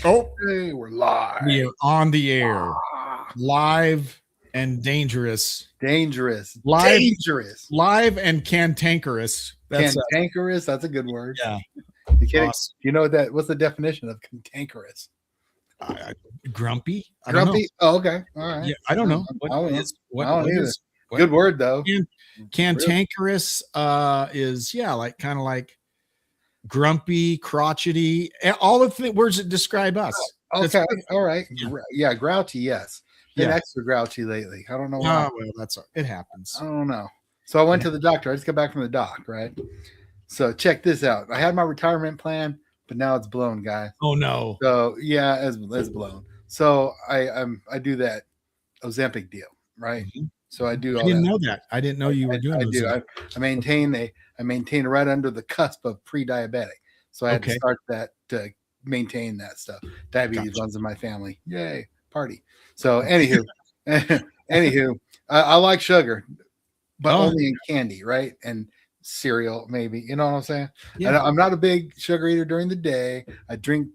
Oh, Hey, we're live. we are on the air, Ah, live and dangerous, dangerous. live, Dangerous. live and cantankerous. That's Cantankerous. That's a good word. yeah, You kidding? awesome. You know what that? What's the definition of cantankerous? I, grumpy. I don't know. Grumpy. Oh, okay. All right. Yeah, I don't know I don't know. what I don't what either. is what Good word though. can, Really? cantankerous is like kind of like grumpy, crotchety, all of the words that describe us. That's Okay. perfect. All right. Yeah. Yeah. Grouchy. Yes. Been Yeah. extra grouchy lately. I don't know why. Oh, well, it I happens. don't know. So I went Yeah. to the doctor. I just got back from the doc. Right. So check this out. I had my retirement plan, but now it's blown, guys. Oh no. So yeah, it's blown. So I do that Ozempic deal, right? Mhm. So I do I all didn't that. know that. I didn't know you were doing I those. do. I maintain right under the cusp of pre-diabetic. So I had to Okay. start that to maintain that stuff. Diabetes Gotcha. runs in my family. Yay, party. So anywho, I like sugar, but Oh, only in candy, right? And cereal, maybe. You know what I'm saying? yeah. I'm not a big sugar eater during the day. I drink,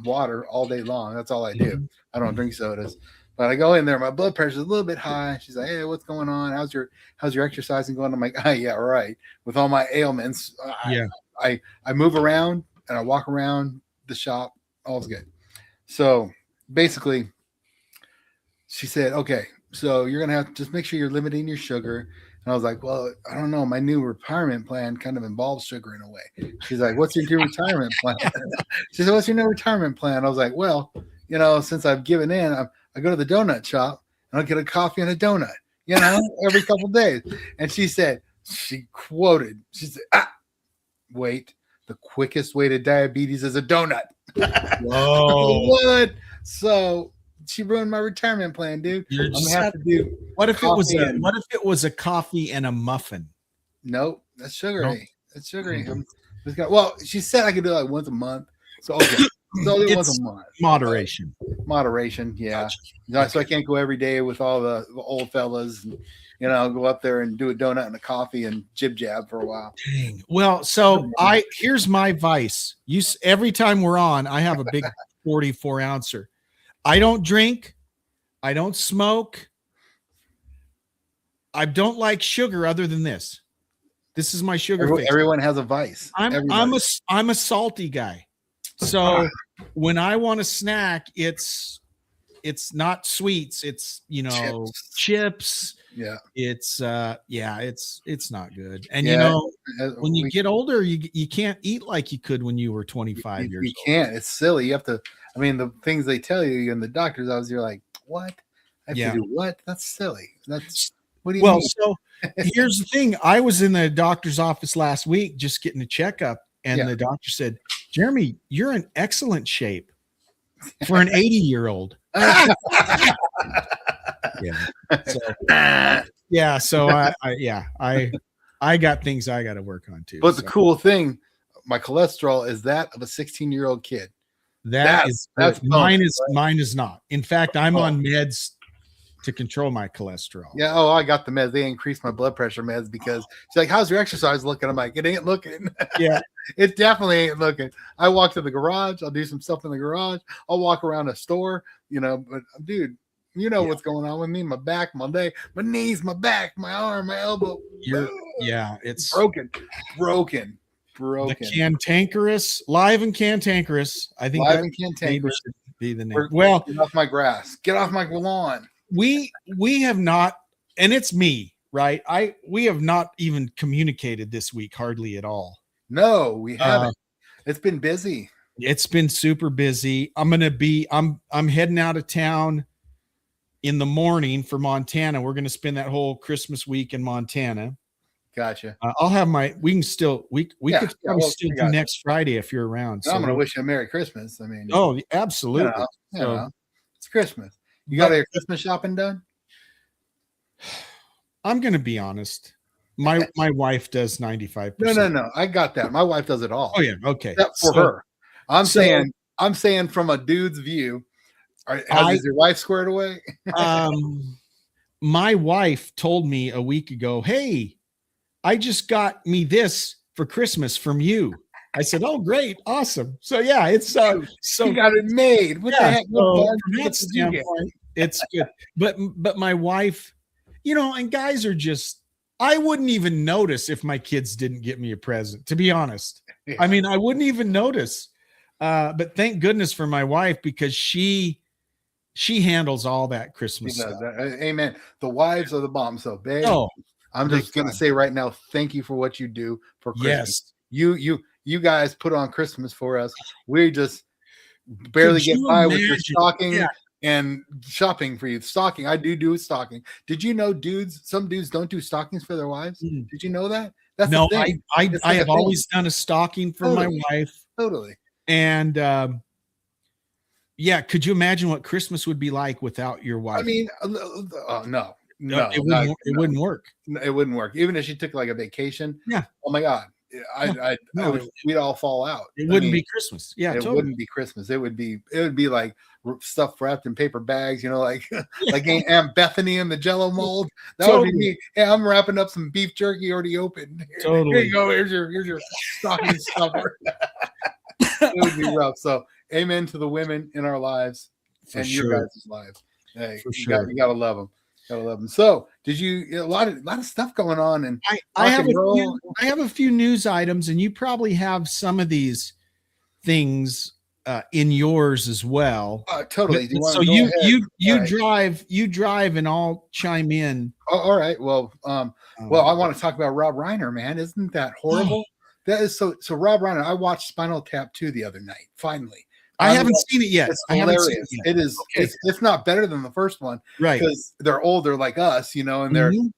water all day long. That's all I do. Mhm. I don't drink sodas. But I go in there, my blood pressure's a little bit high. She's like, "Hey, what's going on? How's your exercising going?" I'm like, "Oh yeah, right." With all my ailments, Yeah. I move around and I walk around the shop. All's good. So basically, she said, "Okay, so you're gonna have to just make sure you're limiting your sugar." And I was like, "Well, I don't know. My new retirement plan kind of involves sugar in a way." She's like, "What's your new retirement plan?" She said, "What's your new retirement plan?" I was like, "Well, since I've given in, I go to the donut shop and I'll get a coffee and a donut, every couple days." And she said, she said, "Wait, the quickest way to diabetes is a donut." Whoa. What? So she ruined my retirement plan, dude. You're I'm just gonna have to do what if it was coffee and what if it was a coffee and a muffin? nope, that's No. sugary. That's sugary. Mhm. Well, she said I could do it like once a month. So okay. So I'll do it once It's a month. moderation. Moderation, yeah. Gotcha. So I Okay. can't go every day with all the old fellas and I'll go up there and do a donut and a coffee and jib jab for a while. Dang. Well, so here's my vice. Every time we're on, I have a big 44 ouncer. I don't drink. I don't smoke. I don't like sugar other than this. This is my sugar fix. Everyone has a vice. I'm a salty guy. So when I want a snack, it's not sweets, it's chips. Yeah. It's it's not good. And when you get older, you can't eat like you could when you were 25 years you old. can't. It's silly. You have to. I mean, the things they tell you in the doctor's office, you're like, what? I have to do what? That's silly. That's what do you mean? So here's the thing. I was in the doctor's office last week just getting a checkup, and the doctor said, "Jeremy, you're in excellent shape for an 80-year-old." So I got things I got to work on too. But the cool thing, my cholesterol is that of a 16-year-old kid. That's mine is not. In fact, I'm on meds to control my cholesterol. Yeah. Oh, I got the meds. They increased my blood pressure meds because she's like, "How's your exercise looking?" I'm like, "It ain't looking." Yeah. It definitely ain't looking. I walk to the garage. I'll do some stuff in the garage. I'll walk around a store, but dude, what's going on with me? My back, my leg, my knees, my back, my arm, my elbow. It's broken. The cantankerous, live and cantankerous. I think live and cantankerous should be the name. Get off my grass. Get off my lawn. We have not, and it's me, right? We have not even communicated this week hardly at all. No, we haven't. It's been busy. It's been super busy. I'm heading out of town in the morning for Montana. We're going to spend that whole Christmas week in Montana. Gotcha. I'll have we can still, we could probably still do next Friday if you're around. So I'm going to wish you a Merry Christmas. I mean, oh, absolutely. It's Christmas. You got your Christmas shopping done? I'm going to be honest. My wife does 95%. No. I got that. My wife does it all. Oh yeah. Okay. Except for her. I'm saying from a dude's view, is your wife squared away? My wife told me a week ago, "Hey, I just got me this for Christmas from you." I said, "Oh, great, awesome." So yeah, it's so You got it made. What the yeah. heck? So What barn from that tickets did you get? standpoint, it's good. But my wife, and guys are just. I wouldn't even notice if my kids didn't get me a present. To be honest, Yeah. I mean, I wouldn't even notice. But thank goodness for my wife because she handles all that He Christmas does stuff. that. Amen. The wives are the bomb. So, babe, Oh, I'm big just gonna time. say right now, thank you for what you do for Christmas. Yes. You guys put on Christmas for us. We just barely Could get you by with your imagine? stocking Yeah. and shopping for you. Stocking, I do stocking. Did you know some dudes don't do stockings for their wives? Mm. Did you know that? That's No, the thing. I It's I like a have thing. always done a stocking for my Totally. wife, Totally. and yeah. Could you imagine what Christmas would be like without your wife? I mean, no, It wouldn't work. it wouldn't work. Even if she took like a vacation. Yeah. Oh my God. No, We'd all fall out. it I wouldn't mean, be Christmas. Yeah, it totally. wouldn't be Christmas. It would be like stuff wrapped in paper bags, like like Aunt Bethany in the Jello mold. That would be Totally. me. Hey, I'm wrapping up some beef jerky already opened. Here Totally. you go. Here's your stocking stuffer. It would be rough. So, amen to the women in our lives For and sure. your guys' lives. Hey, For you sure. gotta love them. Gotta love them. So, did you a lot of stuff going on and I rock and I have a few news items, and you probably have some of these things in yours as well. totally. Do you want So to go ahead? you drive, and I'll chime in. Oh, all right. Well, I want to talk about Rob Reiner, man. Isn't that horrible? That is so. So Rob Reiner, I watched Spinal Tap 2 the other night. Finally, I haven't seen it yet. it's I haven't hilarious. seen it yet. It is. Okay. It's not better than the first one, Right. Because they're older like us, and Mhm.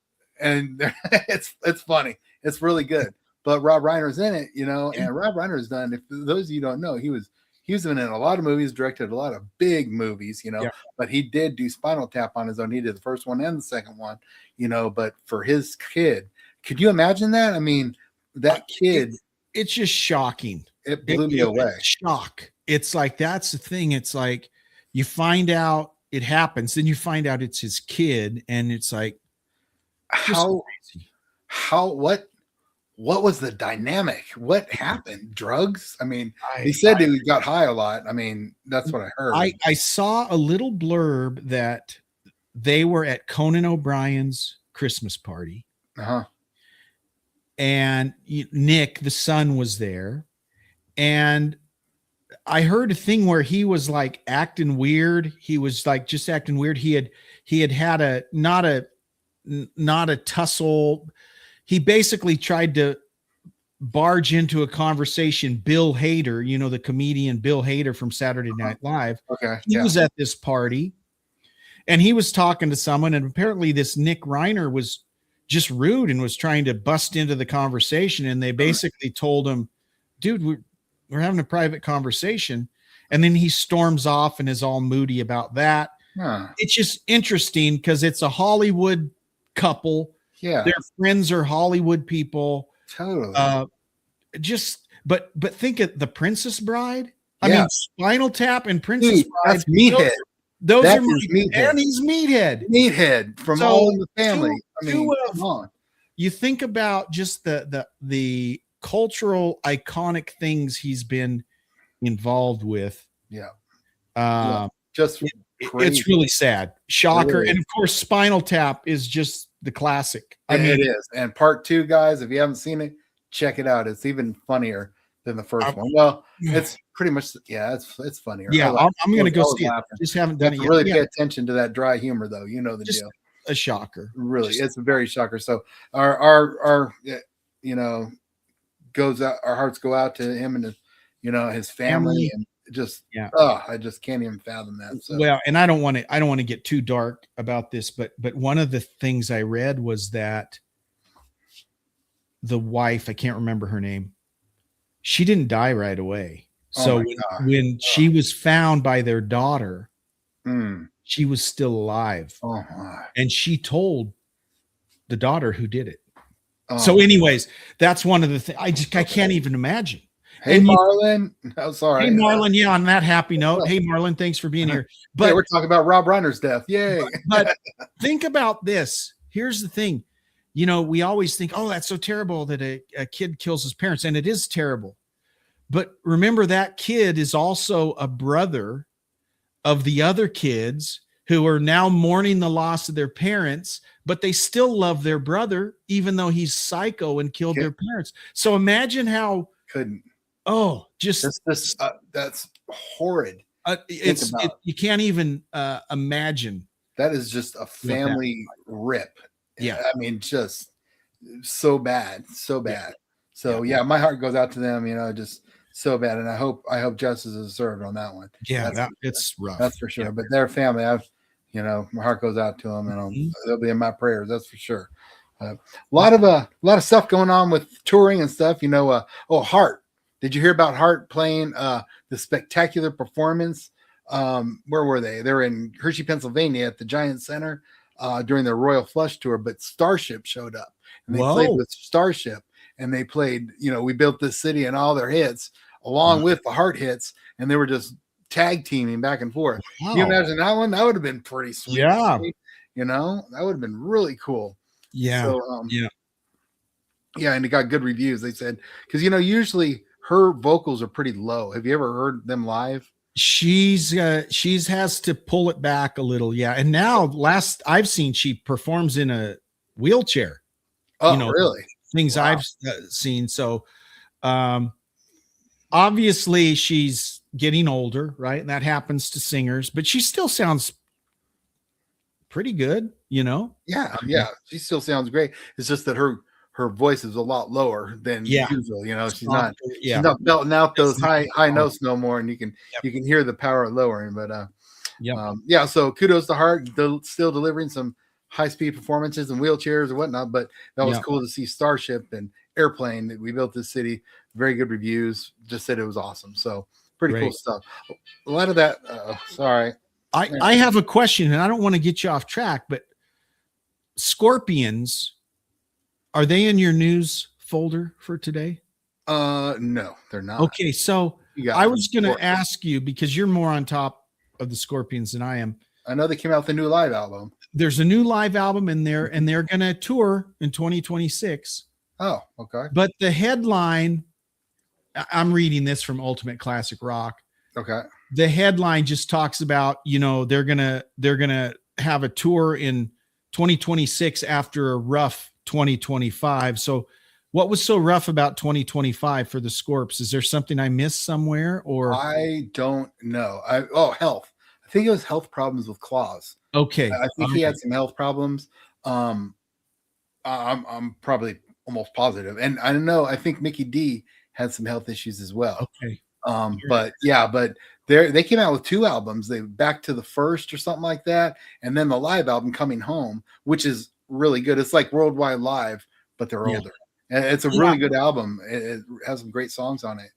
it's funny. It's really good. But Rob Reiner's in it, and Rob Reiner's done. If those of you don't know, he was in a lot of movies, directed a lot of big movies, Yeah. But he did do Spinal Tap on his own. He did the first one and the second one, But for his kid, could you imagine that? I mean, that kid, It's just shocking. it blew me away. Shock. It's like that's the thing. It's like you find out it happens, then you find out it's his kid, and it's like How what was the dynamic? What happened? Drugs? I mean, he said he got high a lot. I mean, that's what I heard. I saw a little blurb that they were at Conan O'Brien's Christmas party, Uh-huh. and Nick, the son, was there, and I heard a thing where he was like acting weird. He was like just acting weird. He had a not a tussle. He basically tried to barge into a conversation. Bill Hader, the comedian Bill Hader from Saturday Night Live. Okay. He was at this party, and he was talking to someone, and apparently this Nick Reiner was just rude and was trying to bust into the conversation. And they basically told him, dude, we're having a private conversation. And then he storms off and is all moody about that. Huh. It's just interesting because it's a Hollywood couple. Yeah. Their friends are Hollywood people. Totally. But think of The Princess Bride. I Yeah. mean, Spinal Tap and Princess Dude, Bride. that's Meathead. Those That are is Meathead. and he's Meathead. Meathead from So, All in the Family. two of- come on. You think about just the cultural iconic things he's been involved with. Yeah. Just It's crazy. really sad. Shocker. Really And of course, Spinal Tap is just the classic. it is. And part 2, guys, if you haven't seen it, check it out. It's even funnier than the first one. Well, it's pretty much, it's funnier. Yeah, I'm going to go see it. Laughing. Just haven't You done have it to yet. really Yeah, pay attention to that dry humor, though. You know the Just deal. a shocker. Really, Just- it's a very shocker. So our goes out. Our hearts go out to him and his family, and just I just can't even fathom that. So. Well, and I don't want to get too dark about this, but one of the things I read was that the wife, I can't remember her name, she didn't die right away. So when she was found by their daughter, she was still alive. Oh my. And she told the daughter who did it. Oh. So anyways, that's one of the things I can't even imagine. Hey, Marlon. Oh, sorry. Hey, Marlon. Yeah, on that happy note. Hey, Marlon, thanks for being here. But we're talking about Rob Reiner's death. Yay. But think about this. Here's the thing. We always think, oh, that's so terrible that a kid kills his parents. And it is terrible. But remember, that kid is also a brother of the other kids who are now mourning the loss of their parents, but they still love their brother, even though he's psycho and killed their parents. So imagine how, Couldn't. just that's horrid. You can't even imagine. That is just a family rip. Yeah. I mean, just so bad. So yeah, my heart goes out to them, just so bad. And I hope justice is served on that one. Yeah, it's rough. That's for sure. Yeah. But their family, my heart goes out to them, and they'll be in my prayers. That's for sure. A lot of stuff going on with touring and stuff. Heart. Did you hear about Heart playing the spectacular performance? Where were they? They were in Hershey, Pennsylvania at the Giant Center during their Royal Flush tour, but Starship showed up, and they played with Starship, and they played, We Built This City and all their hits along with the Heart hits, and they were just tag teaming back and forth. Wow. Can you imagine that one? That would have been pretty sweet. Yeah. That would have been really cool. Yeah. So, yeah. And it got good reviews. They said, because, usually her vocals are pretty low. Have you ever heard them live? She's has to pull it back a little. Yeah. And now last I've seen, she performs in a wheelchair. Oh, really? Things wow. I've seen. So, obviously she's getting older, right? And that happens to singers, but she still sounds pretty good, Yeah. She still sounds great. It's just that her voice is a lot lower than usual. She's not belting out those high notes no more, and you can hear the power of lowering. But so kudos to Heart, still delivering some high speed performances and wheelchairs and whatnot. But that was cool to see Starship and Airplane that We Built This City. Very good reviews. Just said it was awesome. So pretty cool stuff. A lot of that. Sorry. I have a question, and I don't want to get you off track, but Scorpions, are they in your news folder for today? No, they're not. Okay, so I was going to ask you, because you're more on top of the Scorpions than I am. I know they came out with a new live album. There's a new live album in there, and they're going to tour in 2026. Oh, okay. But the headline, I'm reading this from Ultimate Classic Rock. Okay. The headline just talks about, they're gonna have a tour in 2026 after a rough 2025. So what was so rough about 2025 for the Scorps? Is there something I missed somewhere, or I don't know? Health. I think it was health problems with Claus. Okay. I think he had some health problems. I'm probably almost positive. And I don't know, I think Mickey D had some health issues as well. Okay. But they came out with 2 albums. They Back to the First or something like that, and then the live album Coming Home, which is really good. It's like Worldwide Live, but they're older. And it's a really good album. It has some great songs on it.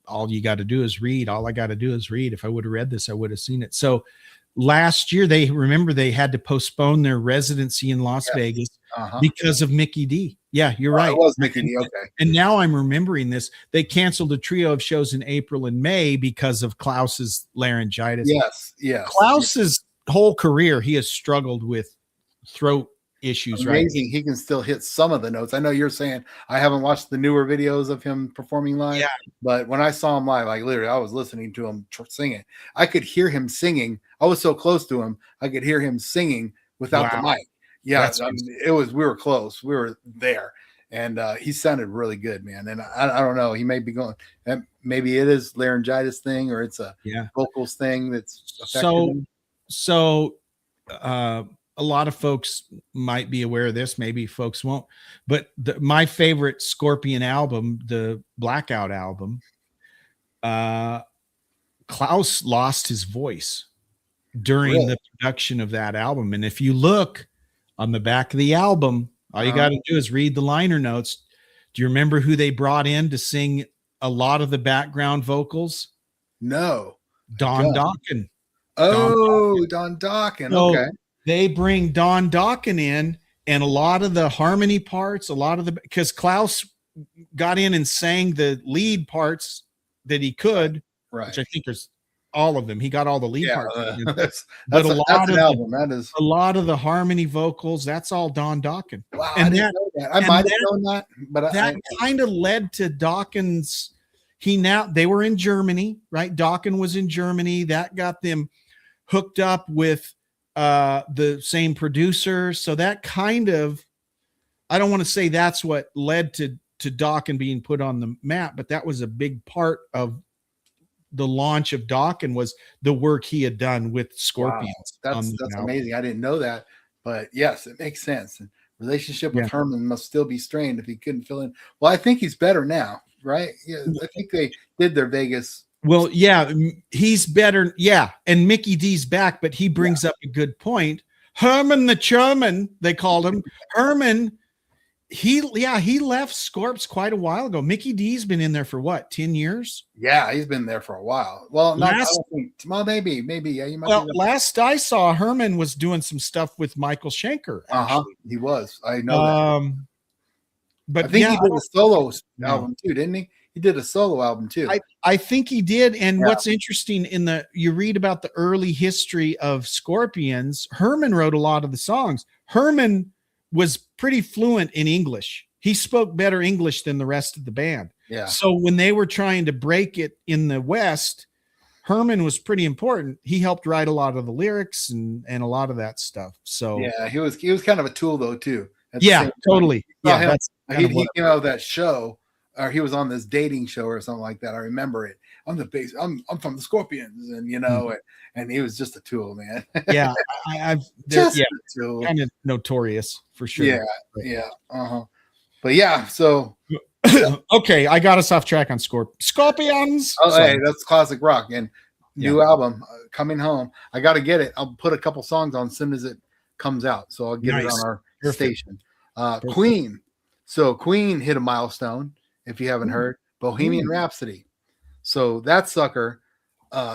All you got to do is read. All I got to do is read. If I would have read this, I would have seen it. So last year, they had to postpone their residency in Las Vegas because of Mickey D. Yeah, you're right. It was Mickey D. Okay. And now I'm remembering this. They canceled a trio of shows in April and May because of Klaus's laryngitis. Yes. Klaus's whole career, he has struggled with throat issues. Amazing. Right? He can still hit some of the notes. I know you're saying I haven't watched the newer videos of him performing live, but when I saw him live, like literally, I was listening to him singing. I could hear him singing. I was so close to him, I could hear him singing without the mic. Yeah, we were close. We were there, and he sounded really good, man. And I don't know, he may be going, maybe it is laryngitis thing, or it's a vocals thing that's affected him. So, a lot of folks might be aware of this. Maybe folks won't. But my favorite Scorpion album, the Blackout album, Klaus lost his voice during the production of that album. And if you look on the back of the album, all you got to do is read the liner notes. Do you remember who they brought in to sing a lot of the background vocals? No. Don Dokken. Oh, Don Dokken. So okay. They bring Don Dokken in, and a lot of the harmony parts, because Klaus got in and sang the lead parts that he could, which I think is all of them. He got all the lead Yeah, parts. that's But that's an album. That is a lot of the harmony vocals, that's all Don Dokken. wow. And I didn't know that. I might have known that, but that kind of led to Dokken's. They were in Germany, right? Dokken was in Germany. That got them hooked up with the same producer. So that kind of, I don't want to say that's what led to Dokken being put on the map, but that was a big part of the launch of Dokken, was the work he had done with Scorpions. Wow. That's amazing. I didn't know that, but yes, it makes sense. And relationship with Herman must still be strained if he couldn't fill in. Well, I think he's better now, right? Yeah, I think they did their Vegas. Well, yeah, he's better. Yeah, and Mickey D's back, but he brings up a good point. Herman the German, they called him. Herman, he left Scorps quite a while ago. Mickey D's been in there for what, 10 years? Yeah, he's been there for a while. Well, maybe. Yeah, you might. Well, last I saw, Herman was doing some stuff with Michael Schenker. He was. I know that. But I think he did a solo album too, didn't he? He did a solo album too. I think he did. And what's interesting you read about the early history of Scorpions, Herman wrote a lot of the songs. Herman was pretty fluent in English. He spoke better English than the rest of the band. Yeah. So when they were trying to break it in the West, Herman was pretty important. He helped write a lot of the lyrics and a lot of that stuff. So yeah, he was kind of a tool though too. Yeah, totally. Yeah, he came out of that show, or he was on this dating show or something like that. I remember it. I'm from the Scorpions, and and he was just a tool, man. Yeah, I've just a tool. Kind of notorious for sure. Yeah, But yeah, so okay, I got us off track on Scorpions. Oh, hey, that's classic rock and new album coming home. I got to get it. I'll put a couple songs on as soon as it comes out, so I'll get it on our station. Queen. So Queen hit a milestone. If you haven't heard, Bohemian Rhapsody. So that sucker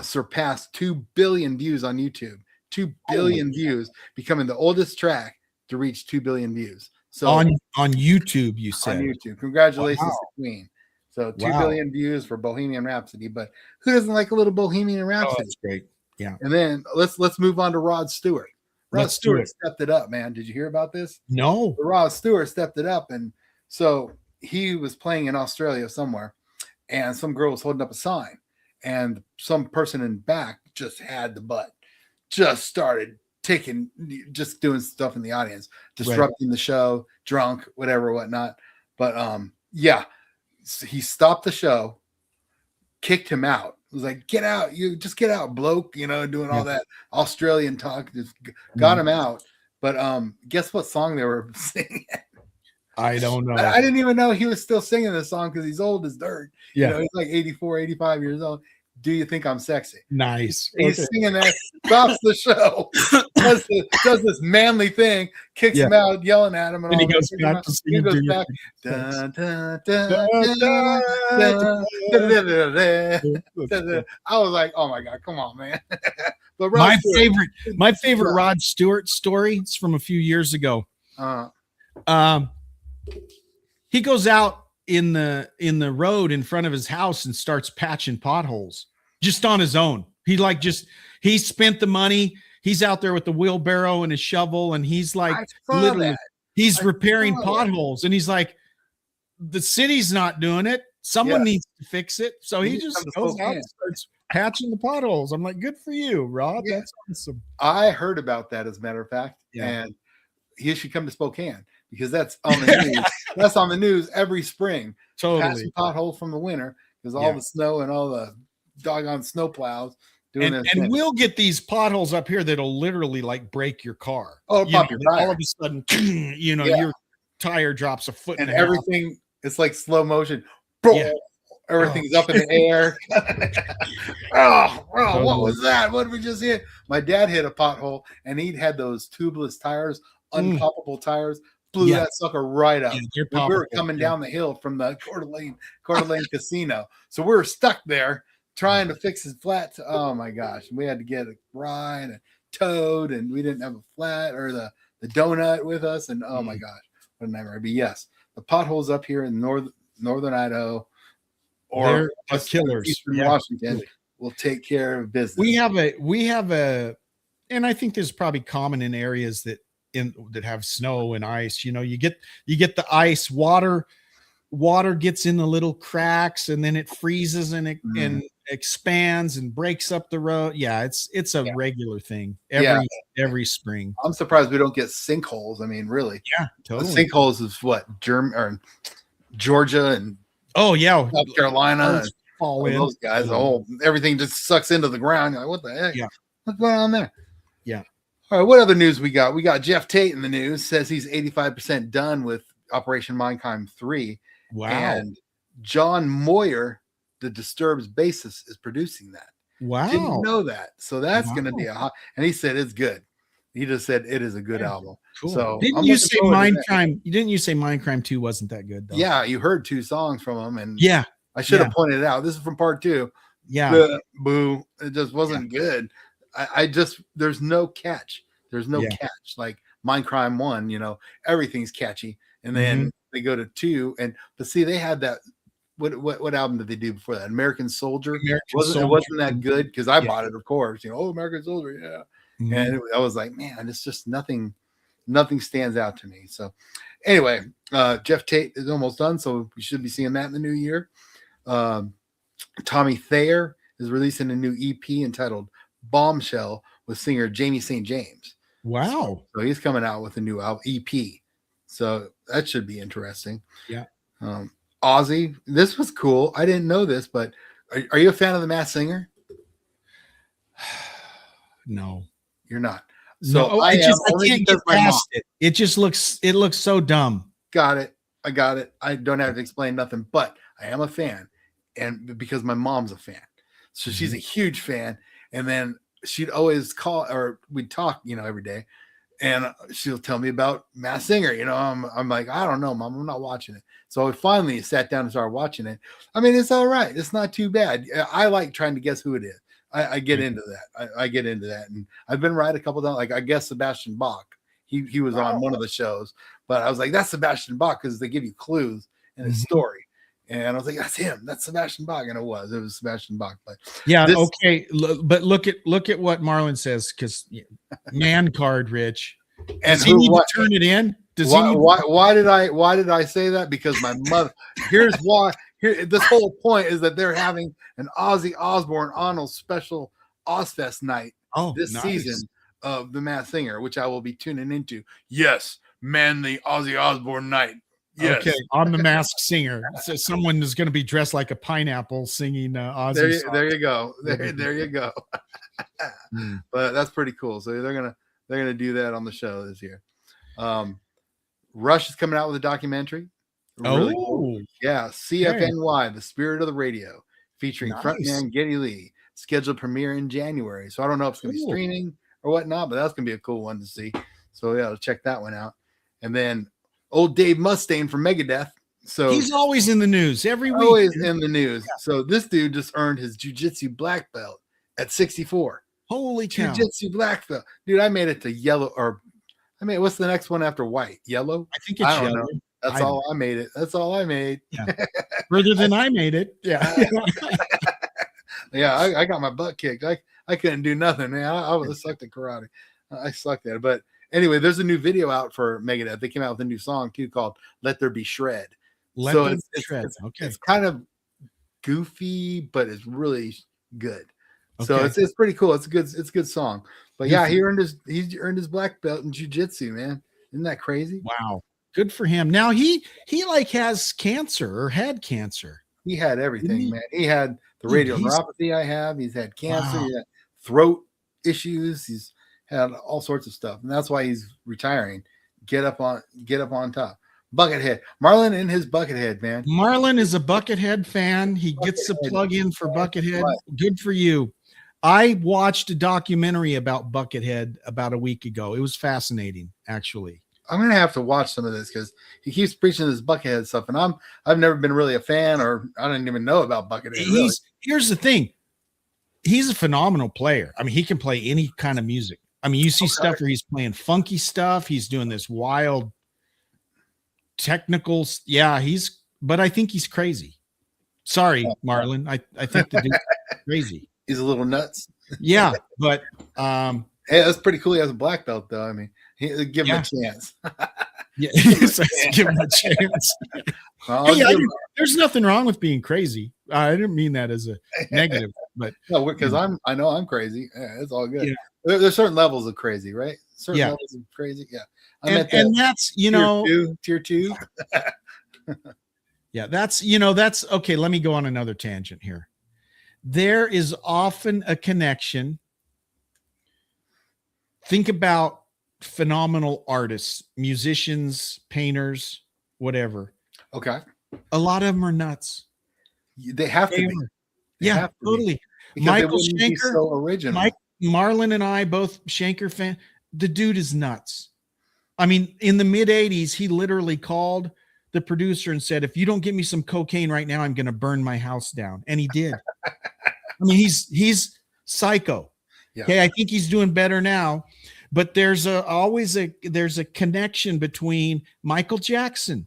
surpassed 2 billion views on YouTube. 2 billion views, becoming the oldest track to reach 2 billion views. So on YouTube, you said. On YouTube. Congratulations to Queen. So 2 billion views for Bohemian Rhapsody. But who doesn't like a little Bohemian Rhapsody? Oh, that's great. Yeah. And then let's move on to Rod Stewart. Rod Stewart stepped it up, man. Did you hear about this? No. Rod Stewart stepped it up, and so he was playing in Australia somewhere, and some girl was holding up a sign, and some person in back just had the butt, just started just doing stuff in the audience, disrupting the show, drunk, whatever, whatnot. But he stopped the show, kicked him out. It was like, get out, you just get out, bloke, doing all that Australian talk, just got him out. But guess what song they were singing? I don't know. I didn't even know he was still singing this song because he's old as dirt. Yeah. He's like 84, 85 years old. Do you think I'm sexy? Nice. He's singing that, stops the show, does this manly thing, kicks him out, yelling at him, and he goes back to sing. He goes back. I was like, oh my God, come on, man. But my favorite Rod Stewart story is from a few years ago. He goes out in the road in front of his house and starts patching potholes just on his own. He spent the money. He's out there with the wheelbarrow and his shovel, and he's like literally he's repairing potholes, and he's like, the city's not doing it. Someone needs to fix it. So he just goes out and starts patching the potholes. I'm like, good for you, Rod. That's awesome. I heard about that, as a matter of fact. And he should come to Spokane, because that's on the news. That's on the news every spring. Totally. Patching potholes from the winter, because all the snow and all the doggone snow plows doing and we'll get these potholes up here that'll literally like break your car. Oh, pop your tire. All of a sudden, your tire drops a foot and everything. It's like slow motion. Everything's up in the air. What was that? What did we just hit? My dad hit a pothole, and he'd had those tubeless tires, unpoppable tires. Blew that sucker right up. We were coming down the hill from the Coeur d'Alene Casino, so we were stuck there trying to fix his flat. Oh my gosh! We had to get a ride and towed, and we didn't have a flat or the donut with us. And oh my gosh, what a nightmare! But yes, the potholes up here in northern Idaho or killers. Eastern Washington, will take care of business. we have a, and I think this is probably common in areas that have snow and ice. You get the ice, water gets in the little cracks, and then it freezes and it and expands and breaks up the road. Yeah, it's a regular thing every spring. I'm surprised we don't get sinkholes. I mean, really. Yeah, totally. The sinkholes is what Georgia and South Carolina. Fall in. Those guys, everything just sucks into the ground. You're like, what the heck? Yeah. What's going on there? Yeah. All right. What other news we got? We got Jeff Tate in the news. Says he's 85% done with Operation Mindcrime 3. Wow. And John Moyer, the Disturbed's bassist, is producing that. Wow. Didn't know that. So that's going to be and he said it's good. He just said it is a good album. Cool. So didn't you say Mindcrime? Didn't you say Mindcrime 2 wasn't that good though? Yeah, you heard 2 songs from him, and I should have pointed it out. This is from part 2. Yeah. Boo. It just wasn't good. I just there's no catch. There's no catch. Like Mindcrime 1, everything's catchy. And then they go to 2, but see, they had that. What album did they do before that? American Soldier. It wasn't that good because I bought it, of course. American Soldier, and I was like, man, it's just nothing stands out to me. So anyway, Jeff Tate is almost done, so we should be seeing that in the new year. Tommy Thayer is releasing a new EP entitled Bombshell with singer Jamie St. James. Wow. So he's coming out with a new EP. So that should be interesting. Yeah. Ozzy, this was cool. I didn't know this, but are you a fan of The Masked Singer? No. You're not. So no, I can't get past it. It looks so dumb. Got it. I got it. I don't have to explain nothing, but I am a fan. And because my mom's a fan. So she's a huge fan. And then she'd always call, or we'd talk, every day. And she'll tell me about Masked Singer. I'm like, I don't know, Mom. I'm not watching it. So I finally sat down and started watching it. I mean, it's all right. It's not too bad. I like trying to guess who it is. I get into that. I get into that. And I've been right a couple of times. Like, I guess Sebastian Bach. He was on one of the shows. But I was like, that's Sebastian Bach because they give you clues in his story. And I was like, that's him. That's Sebastian Bach. And it was Sebastian Bach. But okay. But look at what Marlon says, because man card, Rich. And does he need to turn it in? Why did I say that? Because my mother. Here's why. This whole point is that they're having an Ozzy Osbourne Arnold special Ozfest night this season of The Masked Singer, which I will be tuning into. Yes, the Ozzy Osbourne night. Yes. Okay, on The Masked Singer. So someone is going to be dressed like a pineapple singing Ozzy. There you go. There you go. But that's pretty cool. So they're gonna do that on the show this year. Rush is coming out with a documentary. Really cool. Yeah, CFNY, The Spirit of the Radio, featuring frontman Geddy Lee. Scheduled premiere in January. So I don't know if it's going to be streaming or whatnot, but that's going to be a cool one to see. So yeah, check that one out. And then old Dave Mustaine from Megadeth. So he's always in the news every week. Always in the news. Yeah. So this dude just earned his jiu-jitsu black belt at 64. Holy cow. Jiu-jitsu black belt. Dude, I made it to yellow, or what's the next one after white? Yellow? I think it's yellow. Know. That's all I made it. That's all I made. Yeah. Further than I made it. Yeah. Yeah, I got my butt kicked. I couldn't do nothing, man. I sucked at karate. I sucked at it. But anyway, there's a new video out for Megadeth. They came out with a new song too called "Let There Be Shred." It's kind of goofy, but it's really good. Okay. So it's pretty cool. It's a good song. But yeah, he earned his black belt in jiu-jitsu, man. Isn't that crazy? Wow. Good for him. Now he like has cancer or had cancer. He had everything, man. He had the radial neuropathy I have. He's had cancer. He had throat issues. He's had all sorts of stuff, and that's why he's retiring. Get up on top. Buckethead. Marlon and his Buckethead, man. Marlon is a Buckethead fan. He gets a plug in for Buckethead. Right. Good for you. I watched a documentary about Buckethead about a week ago. It was fascinating, actually. I'm gonna have to watch some of this because he keeps preaching this Buckethead stuff, and I've never been really a fan, or I didn't even know about Buckethead. Here's the thing: he's a phenomenal player. I mean, he can play any kind of music. I mean, you see stuff where he's playing funky stuff. He's doing this wild technicals. Yeah, but I think he's crazy. Sorry, Marlon. I think the dude's crazy. He's a little nuts. Yeah, but Hey, that's pretty cool. He has a black belt, though. I mean, give him Yeah. a chance. yeah, so give him a chance. I'll Hey, give him- there's nothing wrong with being crazy. I didn't mean that as a negative, but no, because I know I'm crazy. Yeah, it's all good. Yeah. There's certain levels of crazy, right? Certain Yeah. levels of crazy. Yeah. I'm at and that's tier two. yeah, that's that's okay. Let me go on another tangent here. There is often a connection. Think about phenomenal artists, musicians, painters, whatever. Okay. A lot of them are nuts. They have to They be. are. They Yeah, have to be, totally. because they Michael wouldn't be Schenker, so original. Mike Marlon and I both Schenker fan. The dude is nuts. I mean, in the mid 80s, he literally called the producer and said, if you don't get me some cocaine right now, I'm going to burn my house down. And he did. I mean, he's psycho. Yeah. Okay. I think he's doing better now, but there's always a connection between Michael Jackson,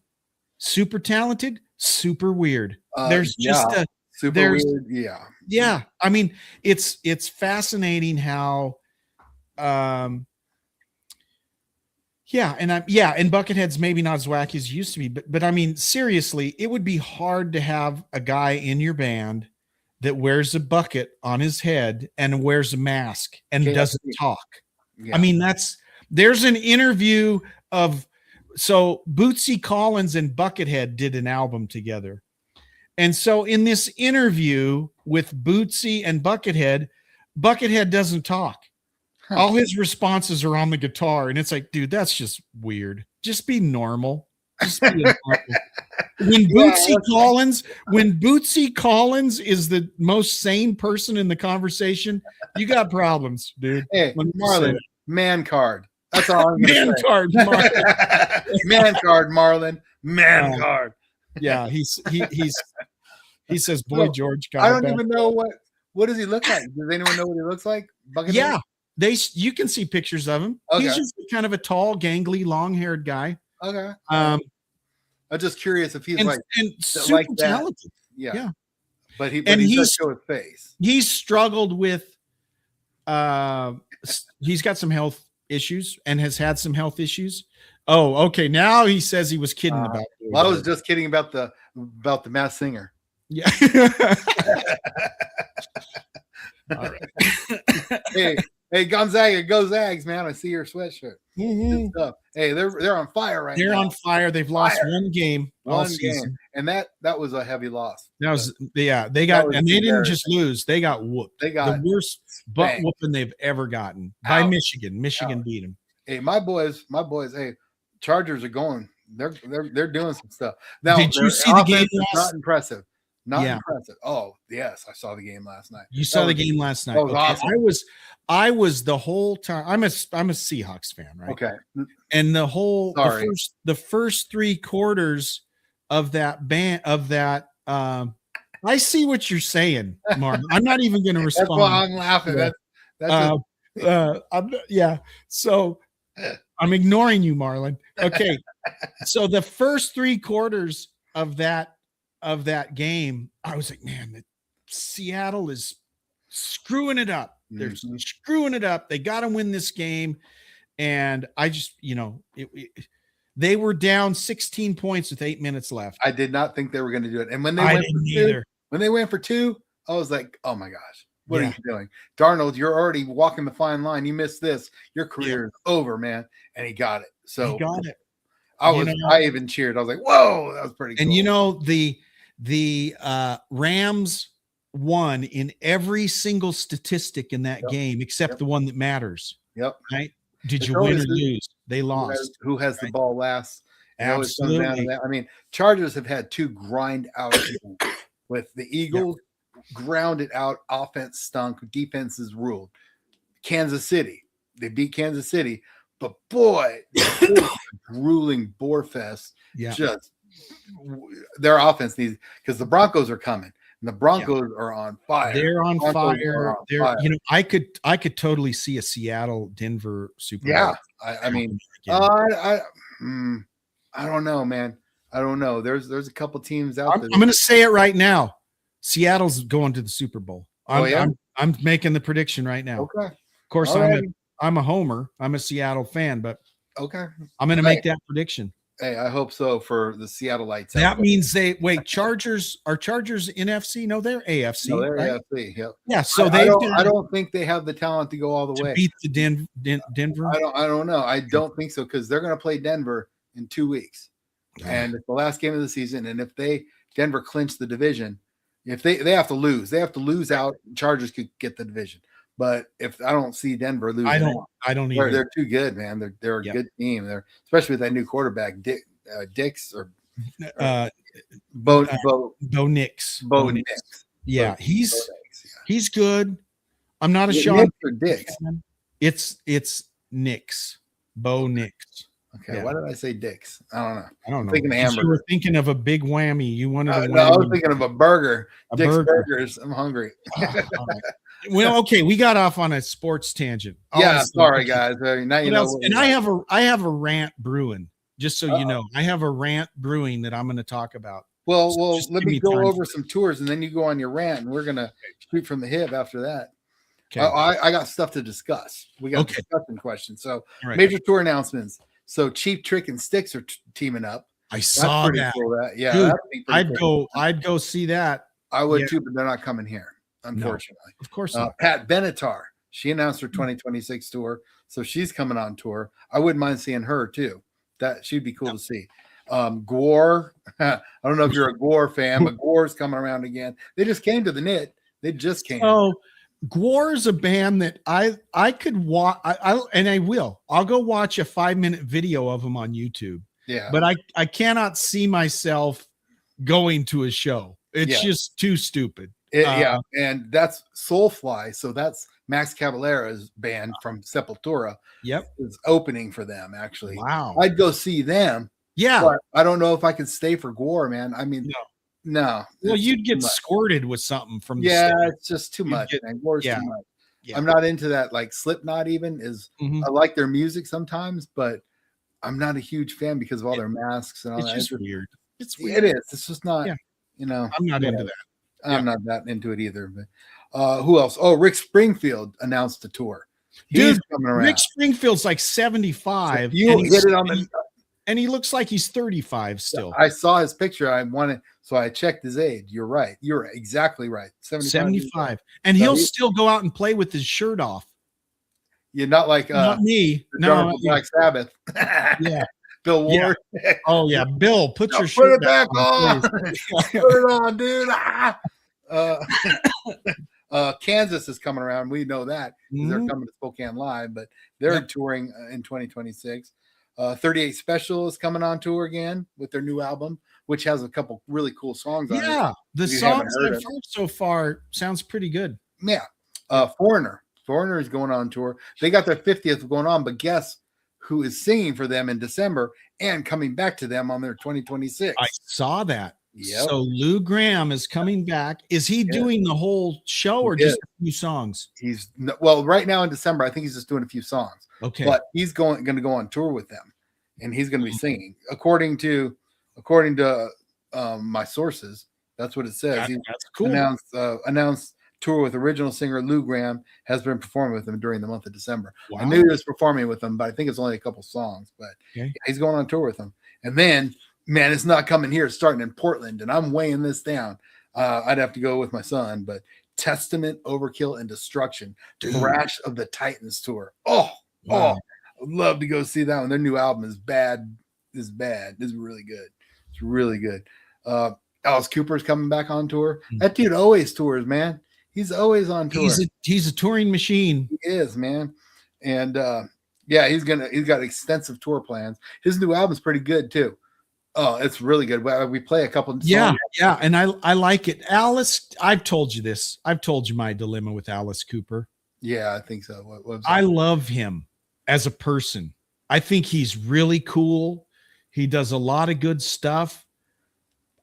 super talented, super weird. There's just yeah. Super there's- weird. Yeah. yeah. I mean, it's fascinating how, yeah, and Buckethead's maybe not as wacky as it used to be, but I mean, seriously, it would be hard to have a guy in your band that wears a bucket on his head and wears a mask and KFC. doesn't talk. Yeah. I mean, there's an interview so Bootsy Collins and Buckethead did an album together. And so in this interview with Bootsy and Buckethead doesn't talk. Huh. All his responses are on the guitar, and it's like, dude, that's just weird. Just be normal. Just be normal. When Bootsy Collins is the most sane person in the conversation, you got problems, dude. Hey, Let me Marlon, say man card. That's all I'm Man gonna say. card, Marlon. Man card, Marlon. Man Oh, card. Yeah, he says, boy, No, George. I don't even know what does he look like. Does anyone know what he looks like? Buckethead? Yeah, you can see pictures of him. Okay. He's just kind of a tall, gangly, long-haired guy. Okay. Um, I'm just curious if he's and, like and super like that. talented. yeah. yeah. But he And does he's- show his face. He's struggled with he's got some health issues and has had some health issues. Oh, okay. Now he says he was kidding about it. Well, I was just kidding about the Masked Singer. Yeah. All right. Hey, Gonzaga, go Zags, man! I see your sweatshirt. Mhm. Good stuff. Hey, they're on fire right They're now. on fire. They've lost Fire. one game all One season. game, and that was a heavy loss. That was they That got was and they didn't embarrassing. just lose. They got whooped. They got the worst butt spanked. whooping they've ever gotten by Ouch. Michigan. Michigan beat them. Hey, my boys. Hey, Chargers are going. They're doing some stuff. Now, Did you their see the game offense is last- Not impressive. Not Yeah. impressive. Oh yes, I saw the game last night. You saw That the was- game last night. that was Okay, awesome. I was the whole time. I'm a Seahawks fan, right? Okay. And the Sorry. first 3 quarters of that I see what you're saying, Mark. I'm not even going to That's respond. why I'm laughing. Yeah. That's Yeah. So I'm ignoring you, Marlon. Okay. So the first 3 quarters of that game, I was like, man, Seattle is screwing it up. They're Mhm. screwing it up. They got to win this game. And I just, they were down 16 points with 8 minutes left. I did not think they were going to do it. And when they I went didn't for two, either. when they went for 2, I was like, oh my gosh, what Yeah. are you doing? Darnold, you're already walking the fine line. You missed this. Your career is over, man. And he got it. So He got it. I even cheered. I was like, whoa, that was pretty cool. And the Rams won in every single statistic in that Yep. game except Yep. the one that matters. Yep. Right? Did It's you win always or the- lose? They lost. Who has the Right. ball last? It always comes down to Absolutely. that. I mean, Chargers have had 2 grind out games. With the Eagles grounded out, offense stunk, defense is ruled. Kansas City, they beat Kansas City, but boy, grueling bore fest. Yeah. Just their offense needs, because the Broncos are coming, and the Broncos are on fire. They're on Broncos fire. are on They're, fire. I could totally see a Seattle Denver Super Yeah, Bowl. I mean, Again. I don't know, man. I don't know. There's a couple teams out I'm there. going to say it right now. Seattle's going to the Super Bowl. I'm Oh, yeah? I'm making the prediction right now. Okay. Of course, Alrighty. I'm a homer. I'm a Seattle fan, but Okay. I'm going to Hey, make that prediction. hey, I hope so for the Seattleites out That there. means Chargers are Chargers NFC? No, they're AFC, No, they're right? AFC. Yep. Yeah, so I they've don't. I got don't think they have the talent to go all the to way. beat the Denver. I don't know. I don't think so because they're going to play Denver in 2 weeks, and it's the last game of the season. And if Denver clinch the division, if they have to lose out. Chargers could get the division, but if I don't see Denver losing, I don't they're, either. they're too good, man. They're a Yep. good team. They're especially with that new quarterback, Dix or Bo Bo Nix. Nix. Yeah, Bo Nix, he's good. I'm not a yeah. Sean Nix or Dix. fan. It's Nix. Bo Nix. Okay, Yeah. why did I say Dix? I don't know. I don't know. Thinking of 'Cause You were hamburger. thinking of a big whammy. You wanted a No, I was whammy. thinking of a burger. A Dick's burger. Burgers. I'm hungry. All right. Well, okay, we got off on a sports tangent. Yeah, Awesome. sorry guys. Now you What know. else? And I have a rant brewing. Just so you know, I have a rant brewing that I'm going to talk about. Well, Just let give me me go time over for some tours, and then you go on your rant, and we're gonna shoot from the hip after that. Okay. I got stuff to discuss. We got Okay. discussion questions. So All right. major tour announcements. So Cheap Trick and Sticks are teaming up. I That's saw pretty that. cool. Yeah, Dude, that'd be pretty cool. I'd go see that. I would yeah. too, but they're not coming here, unfortunately. Of course not. Pat Benatar, she announced her 2026 tour, so she's coming on tour. I wouldn't mind seeing her too. That she'd be cool to see. Gore, I don't know if you're a Gore fan, but Gore's coming around again. They just came to the knit. They just came. So Gwar is a band that I could watch. And I will. I'll go watch a 5-minute video of them on YouTube. Yeah, But I cannot see myself going to a show. It's just too stupid. yeah, and that's Soulfly. So that's Max Cavalera's band from Sepultura. Yep. Is opening for them actually. Wow. I'd go see them. Yeah. But I don't know if I could stay for Gore, man. I mean, no. Well, it's you'd too get much. squirted with something from the Yeah, stage. it's just too You'd much, get- man. Gore's yeah. too much. Yeah. I'm not into that. Like Slipknot, even is. Mhm. I like their music sometimes, but I'm not a huge fan because of all their masks and all It's that. just weird. It's weird. It is. It's just not. Yeah. You know, I'm not into whatever. that. I'm not that into it either. But who else? Oh, Rick Springfield announced a tour. He's Dude, coming around. Rick Springfield's like 75. You and he's- hit it on the. and he looks like he's 35 still. I saw his picture. I wanted, so I checked his age. You're right. You're exactly right. 75. And So he'll he- still go out and play with his shirt off. You're not like Not me. the No. drummer for Black Sabbath. Yeah. Bill Yeah. Ward. Oh yeah, Bill, put No, your put shirt it back on. please. Put it on, dude. Kansas is coming around. We know that 'cause they're Mhm. coming to Spokane Live, but they're Yep. touring in 2026. 38 Special is coming on tour again with their new album, which has a couple really cool songs on it. Yeah, the If you haven't songs heard I've it. heard so far sounds pretty good. Yeah. Foreigner is going on tour. They got their 50th going on, but guess who is singing for them in December and coming back to them on their 2026? I saw that. Yep. So Lou Graham is coming back. Is he doing the whole show or He just a few songs? Well, right now in December, I think he's just doing a few songs, Okay. but he's going to go on tour with them, and he's going to be Mhm. singing according to my sources. That's what it says. He That's cool. announced tour with original singer Lou Graham has been performing with them during the month of December. Wow. I knew he was performing with them, but I think it's only a couple songs. But Okay. he's going on tour with them, and then man, it's not coming here. It's starting in Portland, and I'm weighing this down. I'd have to go with my son, but Testament, Overkill, and Destruction, Dude. Thrash of the Titans tour. Oh, Wow. I'd love to go see that one. Their new album is bad. This is really good. It's really good. Alice Cooper's coming back on tour. That dude always tours, man. He's always on tour. He's a touring machine. He is, man. And yeah, he's got extensive tour plans. His new album's pretty good too. Oh, it's really good. We play a couple of songs. Yeah, and I like it. Alice, I've told you this. I've told you my dilemma with Alice Cooper. Yeah, I think so. What was I that? love him as a person. I think he's really cool. He does a lot of good stuff.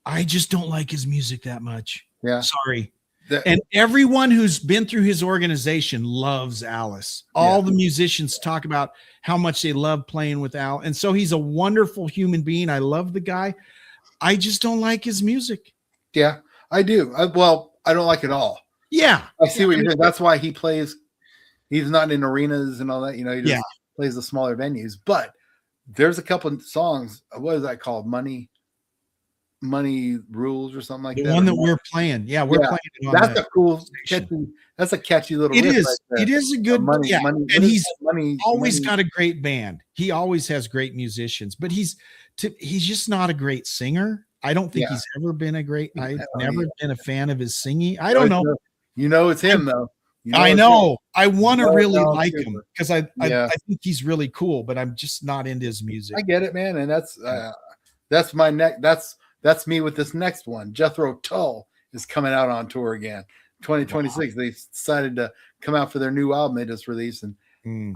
I just don't like his music that much. Yeah. Sorry. That- And everyone who's been through his organization loves Alice. All the musicians talk about how much they love playing with Al. And so he's a wonderful human being. I love the guy. I just don't like his music. Yeah, I do. I don't like it all. Yeah. I see Yeah, what I you're mean, saying. That's why he plays. He's not in arenas and all that. You know, he just yeah. plays the smaller venues. But there's a couple of songs. What is that called? Money Rules or something like The that. one that we're playing. Yeah, we're Yeah, playing it on that's the a cool, station. catchy. That's a catchy little It riff is. right there. It is a good Money, yeah. money. And What is he's that? Money. always Money. got a great band. He always has great musicians, but he's just not a great singer. I don't think Yeah. he's ever been a great. I've Oh, never yeah. been a fan of his singing. I don't know. You know it's him though. You I it's him. know. I want to No, really no, like super. him because I Yeah. think he's really cool, but I'm just not into his music. I get it, man, and that's my next. That's me with this next one. Jethro Tull is coming out on tour again, 2026. Wow. They decided to come out for their new album they just released, and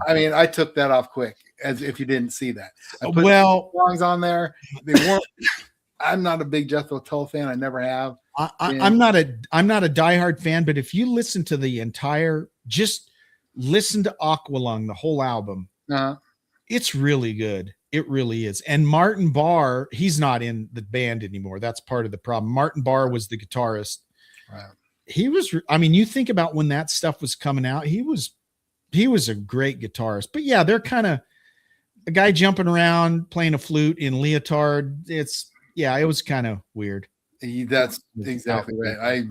I mean, I took that off quick, as if you didn't see that. I put songs on there. They weren't. I'm not a big Jethro Tull fan. I never have. I'm not a diehard fan, but if you listen to the entire, just listen to Aqualung, the whole album, it's really good. It really is. And Martin Barre, he's not in the band anymore. That's part of the problem. Martin Barre was the guitarist. Right. He was, I mean, you think about when that stuff was coming out, he was a great guitarist. But yeah, they're kind of a guy jumping around playing a flute in leotard. It was kind of weird. That's exactly right.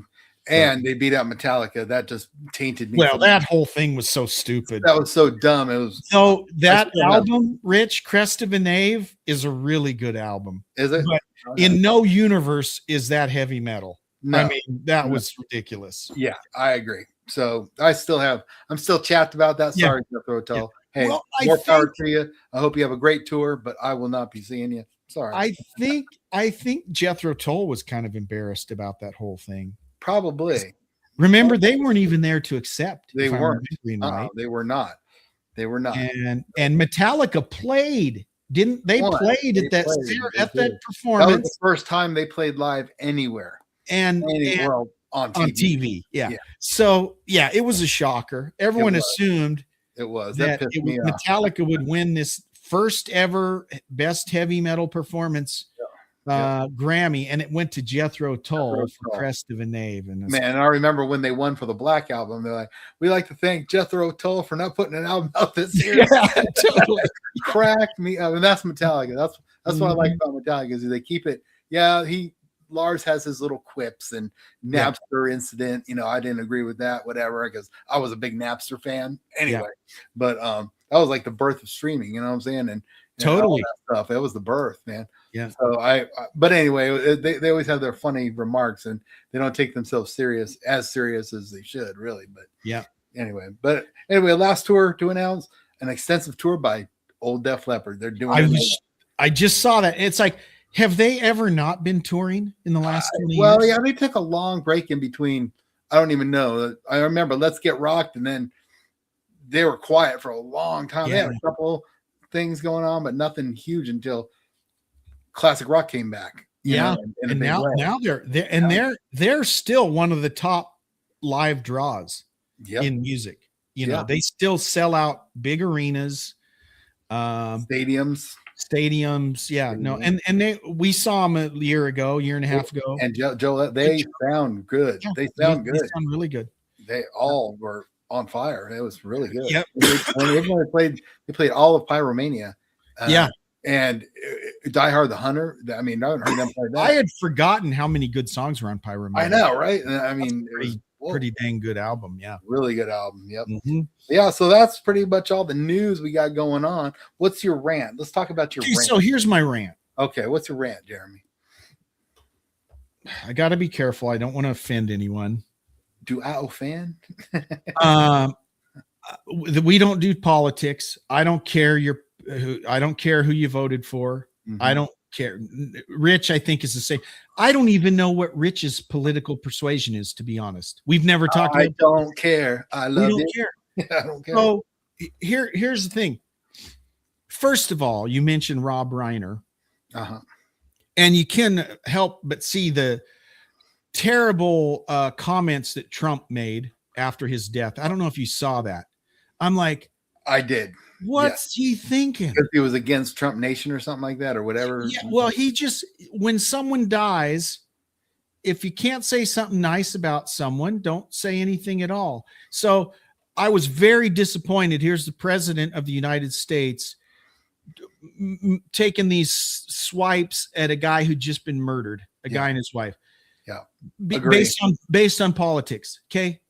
They beat out Metallica. That just tainted me. Well, that whole thing was so stupid. That was so dumb. It was so that album, Rich, Crest of a Knave, is a really good album. Is it? But in no universe is that heavy metal. No. I mean, that was ridiculous. Yeah, I agree. So I'm still chapped about that. Sorry, Jethro Tull. Yeah. Hey, more power to you. I hope you have a great tour, but I will not be seeing you. Sorry. I think Jethro Tull was kind of embarrassed about that whole thing. Probably. Remember, they weren't even there to accept. They weren't. Right. They were not. They were not. And Metallica played. Didn't they played at that performance? That was the first time they played live anywhere. Anywhere on TV. Yeah. So yeah, it was a shocker. Everyone assumed it was that Metallica would win this first ever best heavy metal performance Grammy, and it went to Jethro Tull for Crest of a Knave. And I remember when they won for the Black Album, they're like, "We like to thank Jethro Tull for not putting an album out this year." Yeah, totally. Cracked me up, and that's Metallica. That's what I like about Metallica is they keep it. Yeah, Lars has his little quips and Napster incident. You know, I didn't agree with that, whatever, because I was a big Napster fan anyway. But that was like the birth of streaming. You know what I'm saying? And totally all that stuff. It was the birth, man. Yeah. So but anyway, they always have their funny remarks, and they don't take themselves serious as they should, really. But yeah. Anyway, last tour to announce an extensive tour by Old Def Leppard. They're doing. I just saw that. It's like, have they ever not been touring in the last 20 years? Well, yeah, they took a long break in between. I don't even know. I remember Let's Get Rocked, and then they were quiet for a long time. Yeah. They had a couple things going on, but nothing huge until classic rock came back. And now they're still one of the top live draws in music. You know, they still sell out big arenas, stadiums. Yeah, no, and we saw them a year and a half ago. And Joe, they sound good. Yeah, they sound good. They sound really good. They all were on fire. It was really good. Yep. They played all of Pyromania. And Die Hard the Hunter. I mean, I haven't heard them play that. I had forgotten how many good songs were on Pyromania. I know, right? I mean, pretty dang good album. Yeah. Really good album. Yep. Mm-hmm. Yeah. So that's pretty much all the news we got going on. What's your rant? Let's talk about your rant. So here's my rant. Okay. What's your rant, Jeremy? I got to be careful. I don't want to offend anyone. Do I offend? We don't do politics. I don't care I don't care who you voted for. Mm-hmm. I don't care. Rich, I think, is the same. I don't even know what Rich's political persuasion is, to be honest. We've never talked about I don't care. I love we don't care. I don't care. So here's the thing. First of all, you mentioned Rob Reiner. Uh-huh. And you can help but see the terrible comments that Trump made after his death. I don't know if you saw that. I'm like, I did. What's he thinking? Because he was against Trump Nation or something like that, or whatever. Yeah, well, when someone dies, if you can't say something nice about someone, don't say anything at all. So I was very disappointed. Here's the president of the United States taking these swipes at a guy who'd just been murdered, a guy and his wife. Yeah. Based on politics. Okay.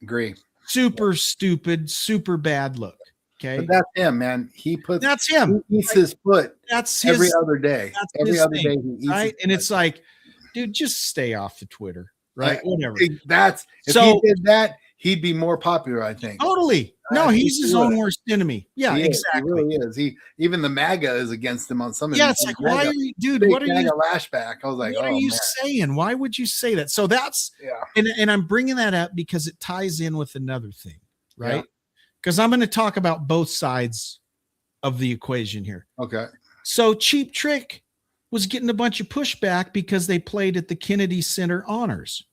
Agree. Super stupid, super bad look. Okay. But that's him, man. That's him. He eats his foot that's every his, other day. That's every his other thing, day he eats right? And foot. it's like, dude, just stay off the Twitter, right? Whatever. If he did that, he'd be more popular, I think. Totally. No, he's his own worst enemy. Yeah, exactly. He really is. Even the MAGA is against him on some of Yeah, it's like, why are you, dude? What are you lashback? I was like, what are you saying? Why would you say that? So that's and I'm bringing that up because it ties in with another thing, right? Because I'm going to talk about both sides of the equation here. Okay. So Cheap Trick was getting a bunch of pushback because they played at the Kennedy Center Honors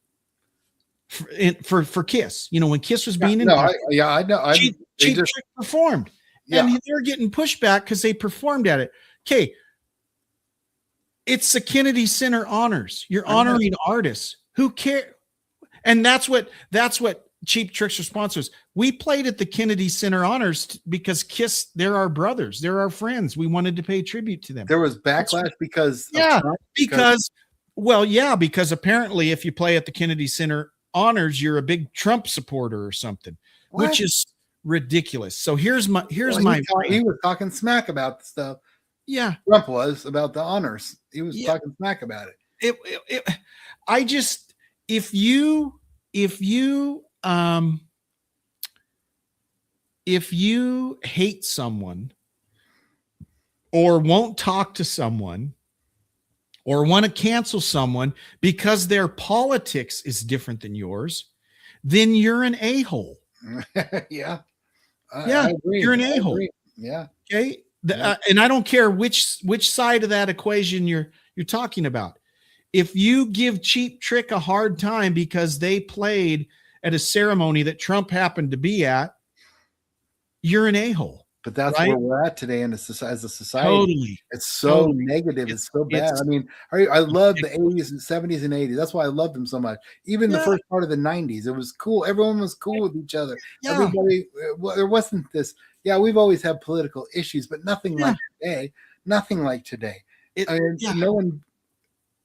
for Kiss. You know, when Kiss was being inducted, I know. Cheap Trick performed, and they're getting pushback because they performed at it. Okay, it's the Kennedy Center Honors. You're honoring artists. Who care? And that's what Cheap Trick's response was. We played at the Kennedy Center Honors because Kiss, they're our brothers, they're our friends. We wanted to pay tribute to them. There was backlash because apparently if you play at the Kennedy Center Honors, you're a big Trump supporter or something, which is ridiculous. So he was talking smack about the stuff. Yeah, Trump was about the honors. He was talking smack about it. If you hate someone or won't talk to someone or want to cancel someone because their politics is different than yours, then you're an a-hole. Yeah. I agree. You're an a-hole. Yeah. Okay. And I don't care which side of that equation you're talking about. If you give Cheap Trick a hard time because they played at a ceremony that Trump happened to be at, you're an a-hole. But that's where we're at today as a society. Totally. It's so negative. It's so bad. I mean, I love the 80s and 70s and 80s. That's why I loved them so much. Even the first part of the 90s, it was cool. Everyone was cool with each other. Yeah. Everybody, there wasn't this. Yeah, we've always had political issues, but nothing like today. Nothing like today. No one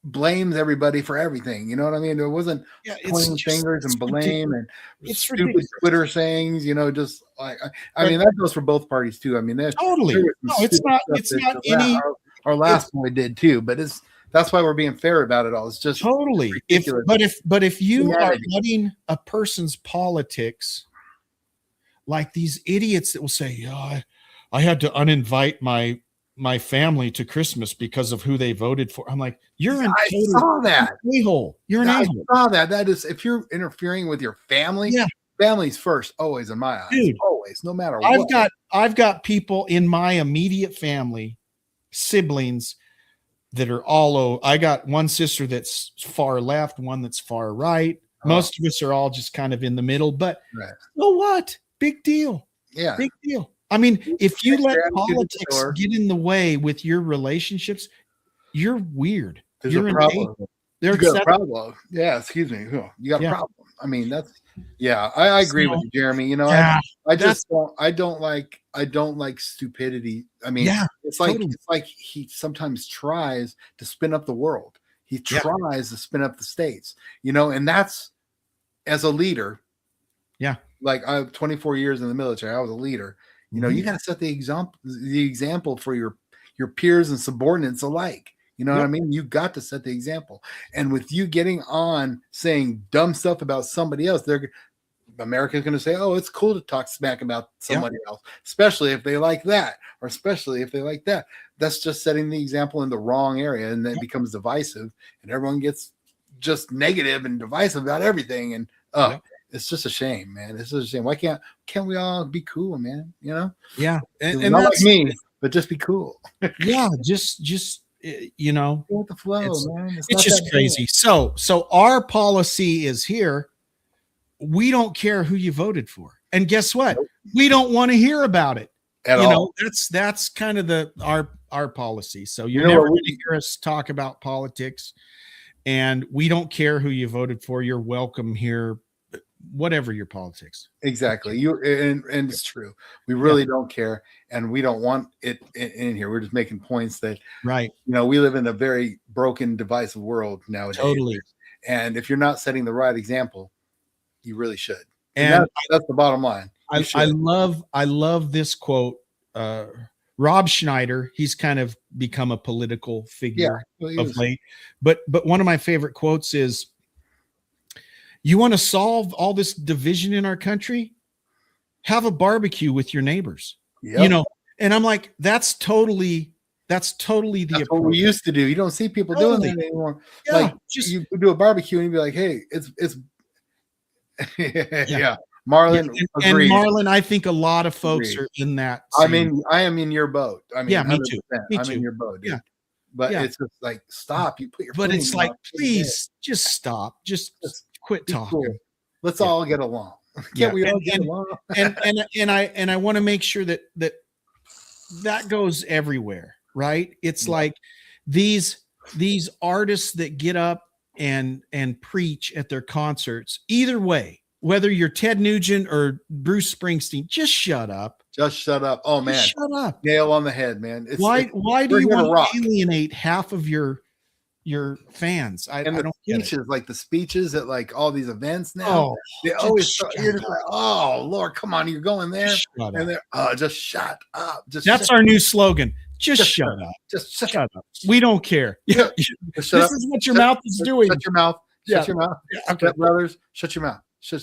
blames everybody for everything. You know what I mean? There wasn't pointing fingers and blame and stupid ridiculous. Twitter sayings, just like, I mean, that goes for both parties too. I mean, totally. No, it's not any. Our last boy did too, but that's why we're being fair about it all. It's just totally. If you are letting a person's politics, like these idiots that will say, "Yeah, I had to uninvite my family to Christmas because of who they voted for." I'm like, you're an a-hole. You're an a-hole. I saw that. That is, if you're interfering with your family, family's first, always in my eyes. Dude, always, no matter what. I've got people in my immediate family, siblings that are all over. I got one sister that's far left, one that's far right. Most of us are all just kind of in the middle, but what? Big deal. Yeah. Big deal. I mean, if you let politics get in the way with your relationships, you're weird. You're a problem. You got a problem. Yeah, excuse me. You got a problem. I mean, I agree with you, Jeremy. I don't like stupidity. I mean, it's like he sometimes tries to spin up the world. He tries to spin up the states, and that's as a leader. Yeah. Like I have 24 years in the military. I was a leader. You got to set the example for your peers and subordinates alike. You know what I mean? You got to set the example. And with you getting on saying dumb stuff about somebody else, America's going to say, "Oh, it's cool to talk smack about somebody else, especially if they like that, or especially if they like that." That's just setting the example in the wrong area, and then it becomes divisive, and everyone gets just negative and divisive about everything. And it's just a shame, man. It's just a shame. Why can't we all be cool, man? Yeah, and not like me, but just be cool. just go with the flow, man. It's just crazy. So our policy is here. We don't care who you voted for, and guess what? We don't want to hear about it at all. That's kind of our policy. So you're never going to hear us talk about politics. and we don't care who you voted for. You're welcome here, whatever your politics. Exactly. And it's true. We really don't care, and we don't want it in here. We're just making points that, Right. we live in a very broken, divisive world nowadays. Totally. And if you're not setting the right example, you really should. And that's the bottom line. I love this quote. Rob Schneider, he's kind of become a political figure of late. But one of my favorite quotes is, "You want to solve all this division in our country? Have a barbecue with your neighbors." Yep. And I'm like, that's totally the approach. What we used to do. You don't see people doing that anymore. Yeah, like you do a barbecue and you'd be like, "Hey, it's yeah." Marlon and Marlon, I think a lot of folks are in that. I am in your boat. I mean, me too. I'm in your boat. Dude. Yeah. But it's just like, stop. You put your But it's like, please just stop. Just quit talking. Cool. Let's all get along. Can't we all get along? and I want to make sure that goes everywhere, right? It's like these artists that get up and preach at their concerts, either way, whether you're Ted Nugent or Bruce Springsteen, just shut up. Just shut up. Oh man, just shut up. Nail on the head, man. Why do you want to alienate half of your fans? I don't speeches, get it. Like the speeches at like all these events now. They always you're just like, oh Lord, come on, you're going there, and they're just shut up. That's our new slogan. Just shut up. Just shut up. We don't care. Yeah. This is what your mouth is doing. Shut your mouth. Shut your mouth. Okay, brothers, shut your mouth. Shut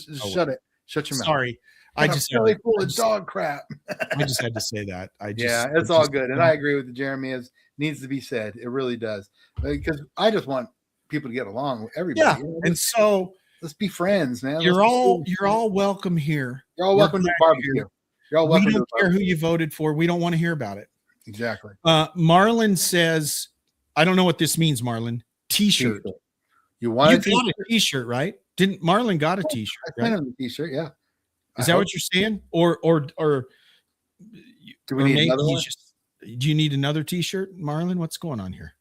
it. Shut your mouth. Sorry. I just really full of dog crap. I just had to say that. It's all good. And I agree with the Jeremy. It needs to be said. It really does. Because I just want people to get along with everybody. Yeah. And so let's be friends, man. You're all welcome here. You're all welcome to barbecue. You're all welcome. We don't care who you voted for. We don't want to hear about it. Exactly. Marlon says, I don't know what this means, Marlon. T-shirt. You got a T-shirt, right? Didn't Marlon got a T-shirt? I sent him a T-shirt, yeah. Is that what you're saying? Or do we need another one? Do you need another T-shirt, Marlon? What's going on here?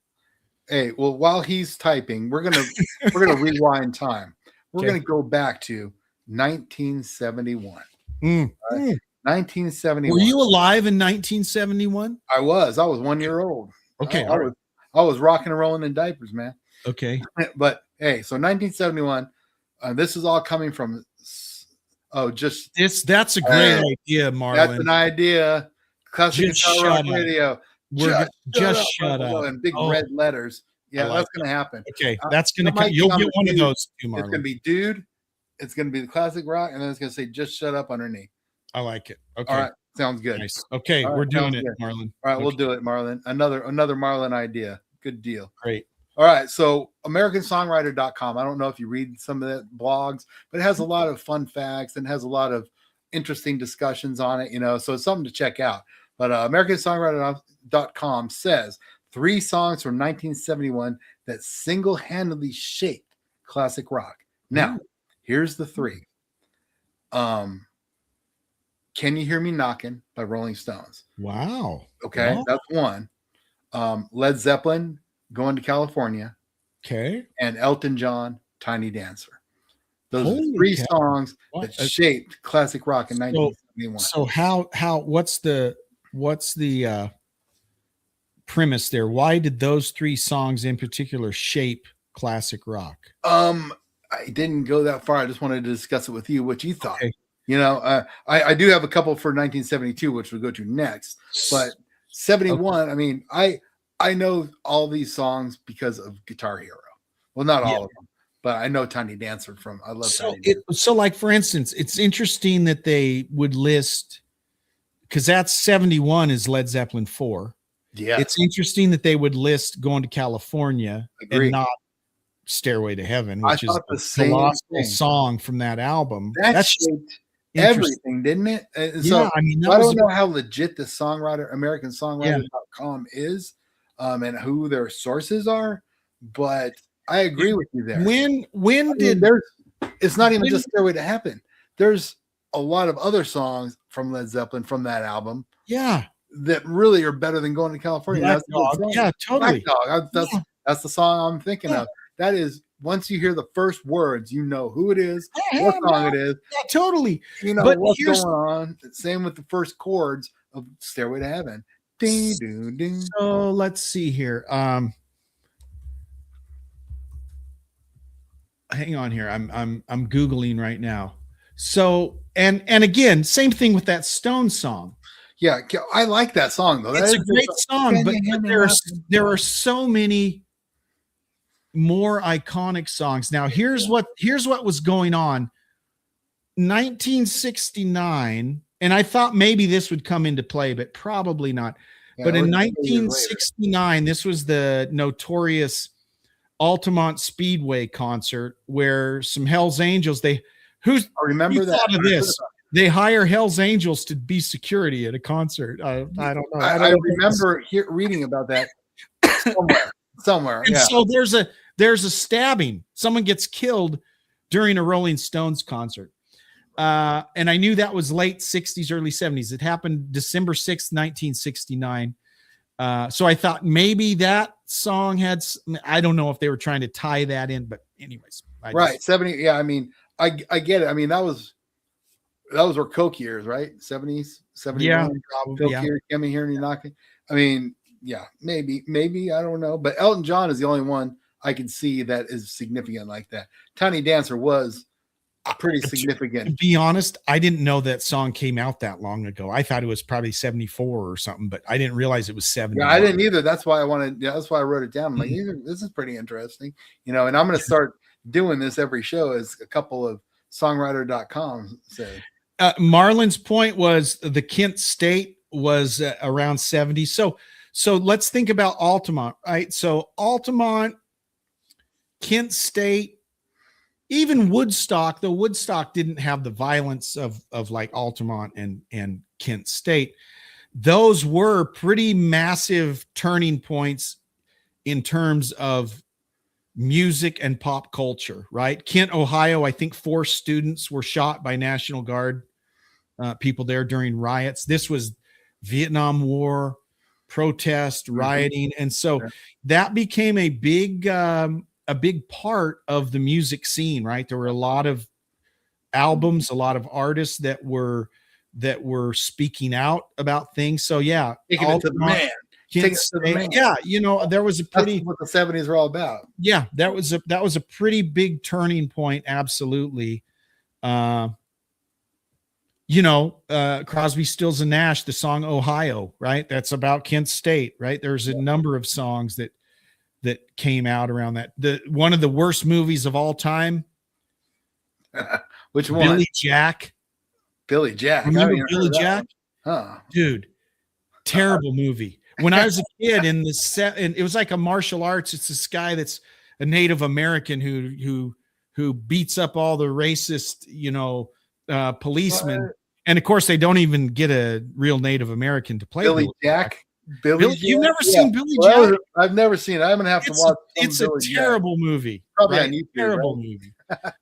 Hey, well, while he's typing, we're gonna rewind time. We're gonna go back to 1971. Right? 1971. Were you alive in 1971? I was 1 year old. Okay, I was rocking and rolling in diapers, man. Okay, but hey, so 1971. This is all coming from. That's a great idea, Marlon. That's an idea. Classic Guitar Rock Radio. Just shut up. In big red letters. Yeah, that's going to happen. Okay, that's going to come. You'll get one of those too, Marlon. It's going to be dude. It's going to be the classic rock, and then it's going to say "just shut up" underneath. I like it. Okay, all right, sounds good. Nice. Okay, we're doing it, Marlon. All right, we'll do it, Marlon. Another Marlon idea. Good deal. Great. All right, so AmericanSongwriter.com. I don't know if you read some of the blogs, but it has a lot of fun facts and has a lot of interesting discussions on it, so it's something to check out. But AmericanSongwriter.com says 3 songs from 1971 that single-handedly shaped classic rock. Now, here's the 3. Can You Hear Me Knocking by Rolling Stones. Wow. Okay, that's one. Led Zeppelin, Going to California. Okay. And Elton John, Tiny Dancer. Those are 3 songs that shaped classic rock in 1971. So what's the premise there? Why did those 3 songs in particular shape classic rock? I didn't go that far. I just wanted to discuss it with you, what you thought. Okay. I do have a couple for 1972, which we'll go to next. But 71, I mean, I know all these songs because of Guitar Hero. Well, not all of them, but I know Tiny Dancer from. I love Tiny Dancer. So, like for instance, it's interesting that they would list, because that's 71 is Led Zeppelin 4. Yeah, it's interesting that they would list Going to California and not Stairway to Heaven, which is the lost song from that album. That's everything, didn't it? So I mean, I don't know how legit the songwriter, AmericanSongwriter.com is. And who their sources are, but I agree with you there. It's not even just Stairway to Heaven. There's a lot of other songs from Led Zeppelin from that album. Yeah. That really are better than Going to California. Black Dog. Yeah, totally. Black Dog. That's the song I'm thinking of. that is once you hear the first words, you know who it is, Yeah, what song it is, yeah, totally. you know But what's here's going on. Same with the first chords of Stairway to Heaven. Ding, ding, ding. so let's see here. Hang on here. I'm Googling right now. So and again, same thing with that Stone song. Yeah, I like that song though. It's That a is great just song, but Can you there are so many more iconic songs. Now here's what was going on. 1969, and I thought maybe this would come into play, but probably not. Yeah, But it in was 2 years later. 1969, this was the notorious Altamont Speedway concert where some Hell's Angels, I remember that. thought of this? They hire Hell's Angels to be security at a concert. I don't know. I remember reading about that somewhere. And Yeah. so there's a stabbing. Someone gets killed during a Rolling Stones concert. And I knew that was late 60s, early 70s. It happened December 6th, 1969. So I thought maybe that song had, I don't know if they were trying to tie that in, but anyways. Right. 70. Yeah. I mean, I get it. I mean, that was our Coke years, right? 70s, 71. Yeah, probably. Coke Yeah. years, Get Me Here and You Knocking. I mean, yeah, maybe, I don't know. But Elton John is the only one I can see that is significant like that. Tiny Dancer was pretty significant. To be honest, I didn't know that song came out that long ago. I thought it was probably 74 or something, but I didn't realize it was 70. Yeah, I didn't either. That's why that's why I wrote it down. I'm like, this is pretty interesting, and I'm going to start doing this every show as a couple of songwriter.com say. Marlon's point was the Kent State was around 70. So let's think about Altamont, right? So Altamont, Kent State, even Woodstock, though Woodstock didn't have the violence of like Altamont and Kent State. Those were pretty massive turning points in terms of music and pop culture, right? Kent, Ohio, I think 4 students were shot by National Guard people there during riots. This was Vietnam War, protest, rioting. And so that became a big part of the music scene, right? There were a lot of albums, a lot of artists that were speaking out about things. So yeah, taking it to the man. Yeah, there was a pretty That's what the 70s were all about. Yeah, that was a pretty big turning point. Absolutely. Crosby, Stills and Nash, the song Ohio, right? That's about Kent State, right? There's a number of songs that came out around that. One of the worst movies of all time. Which one? Billy Jack. Billy Jack. Remember Billy Jack? Huh. Dude, terrible movie. When I was a kid and it was like a martial arts. It's this guy that's a Native American who beats up all the racist, policemen. What? And of course, they don't even get a real Native American to play Billy Jack. Billy Jack? You've never seen Billy Jack? I've never seen it. I'm gonna have to watch. It's a terrible movie. Probably right? on YouTube. Terrible right? movie.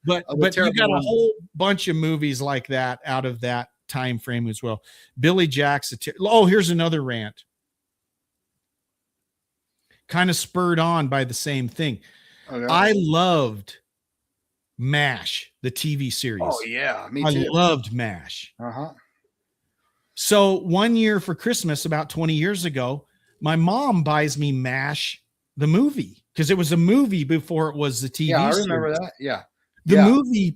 But you got a whole bunch of movies like that out of that time frame as well. Billy Jack's here's another rant. Kind of spurred on by the same thing. Okay. I loved MASH, the TV series. Oh yeah, me too. I loved MASH. So one year for Christmas, about 20 years ago, my mom buys me MASH, the movie, because it was a movie before it was the TV. Yeah, I remember that. Yeah, the movie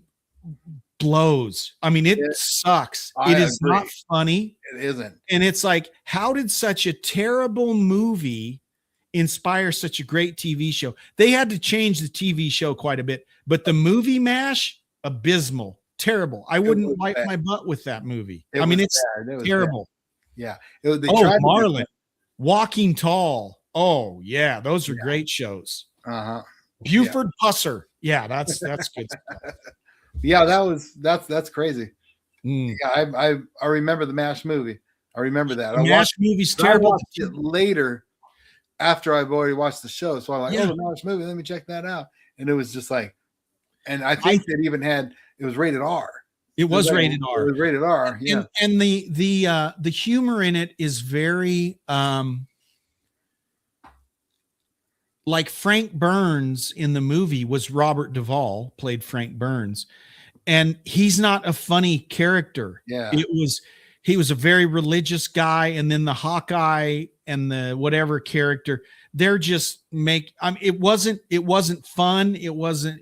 blows. I mean, it sucks. It is not funny. It isn't. And it's like, how did such a terrible movie inspire such a great TV show? They had to change the TV show quite a bit, but the movie MASH, abysmal, terrible. I wouldn't wipe my butt with that movie. I mean, it's terrible. Bad. Yeah. Marlon, Walking Tall. Oh yeah, those are great shows. Buford Pusser. Yeah, that's good. Yeah, that's crazy. Yeah, I remember the MASH movie. I remember that. The MASH movie's terrible. I watched it later after I've already watched the show. So I'm like, the MASH movie, let me check that out. And it was just like, and I think it even had, it was rated R. It was rated R. It was rated R. Yeah. And the humor in it is very, like Frank Burns in the movie was Robert Duvall, played Frank Burns, and he's not a funny character. Yeah. He was a very religious guy, and then the Hawkeye and the whatever character, they're just it wasn't fun. It wasn't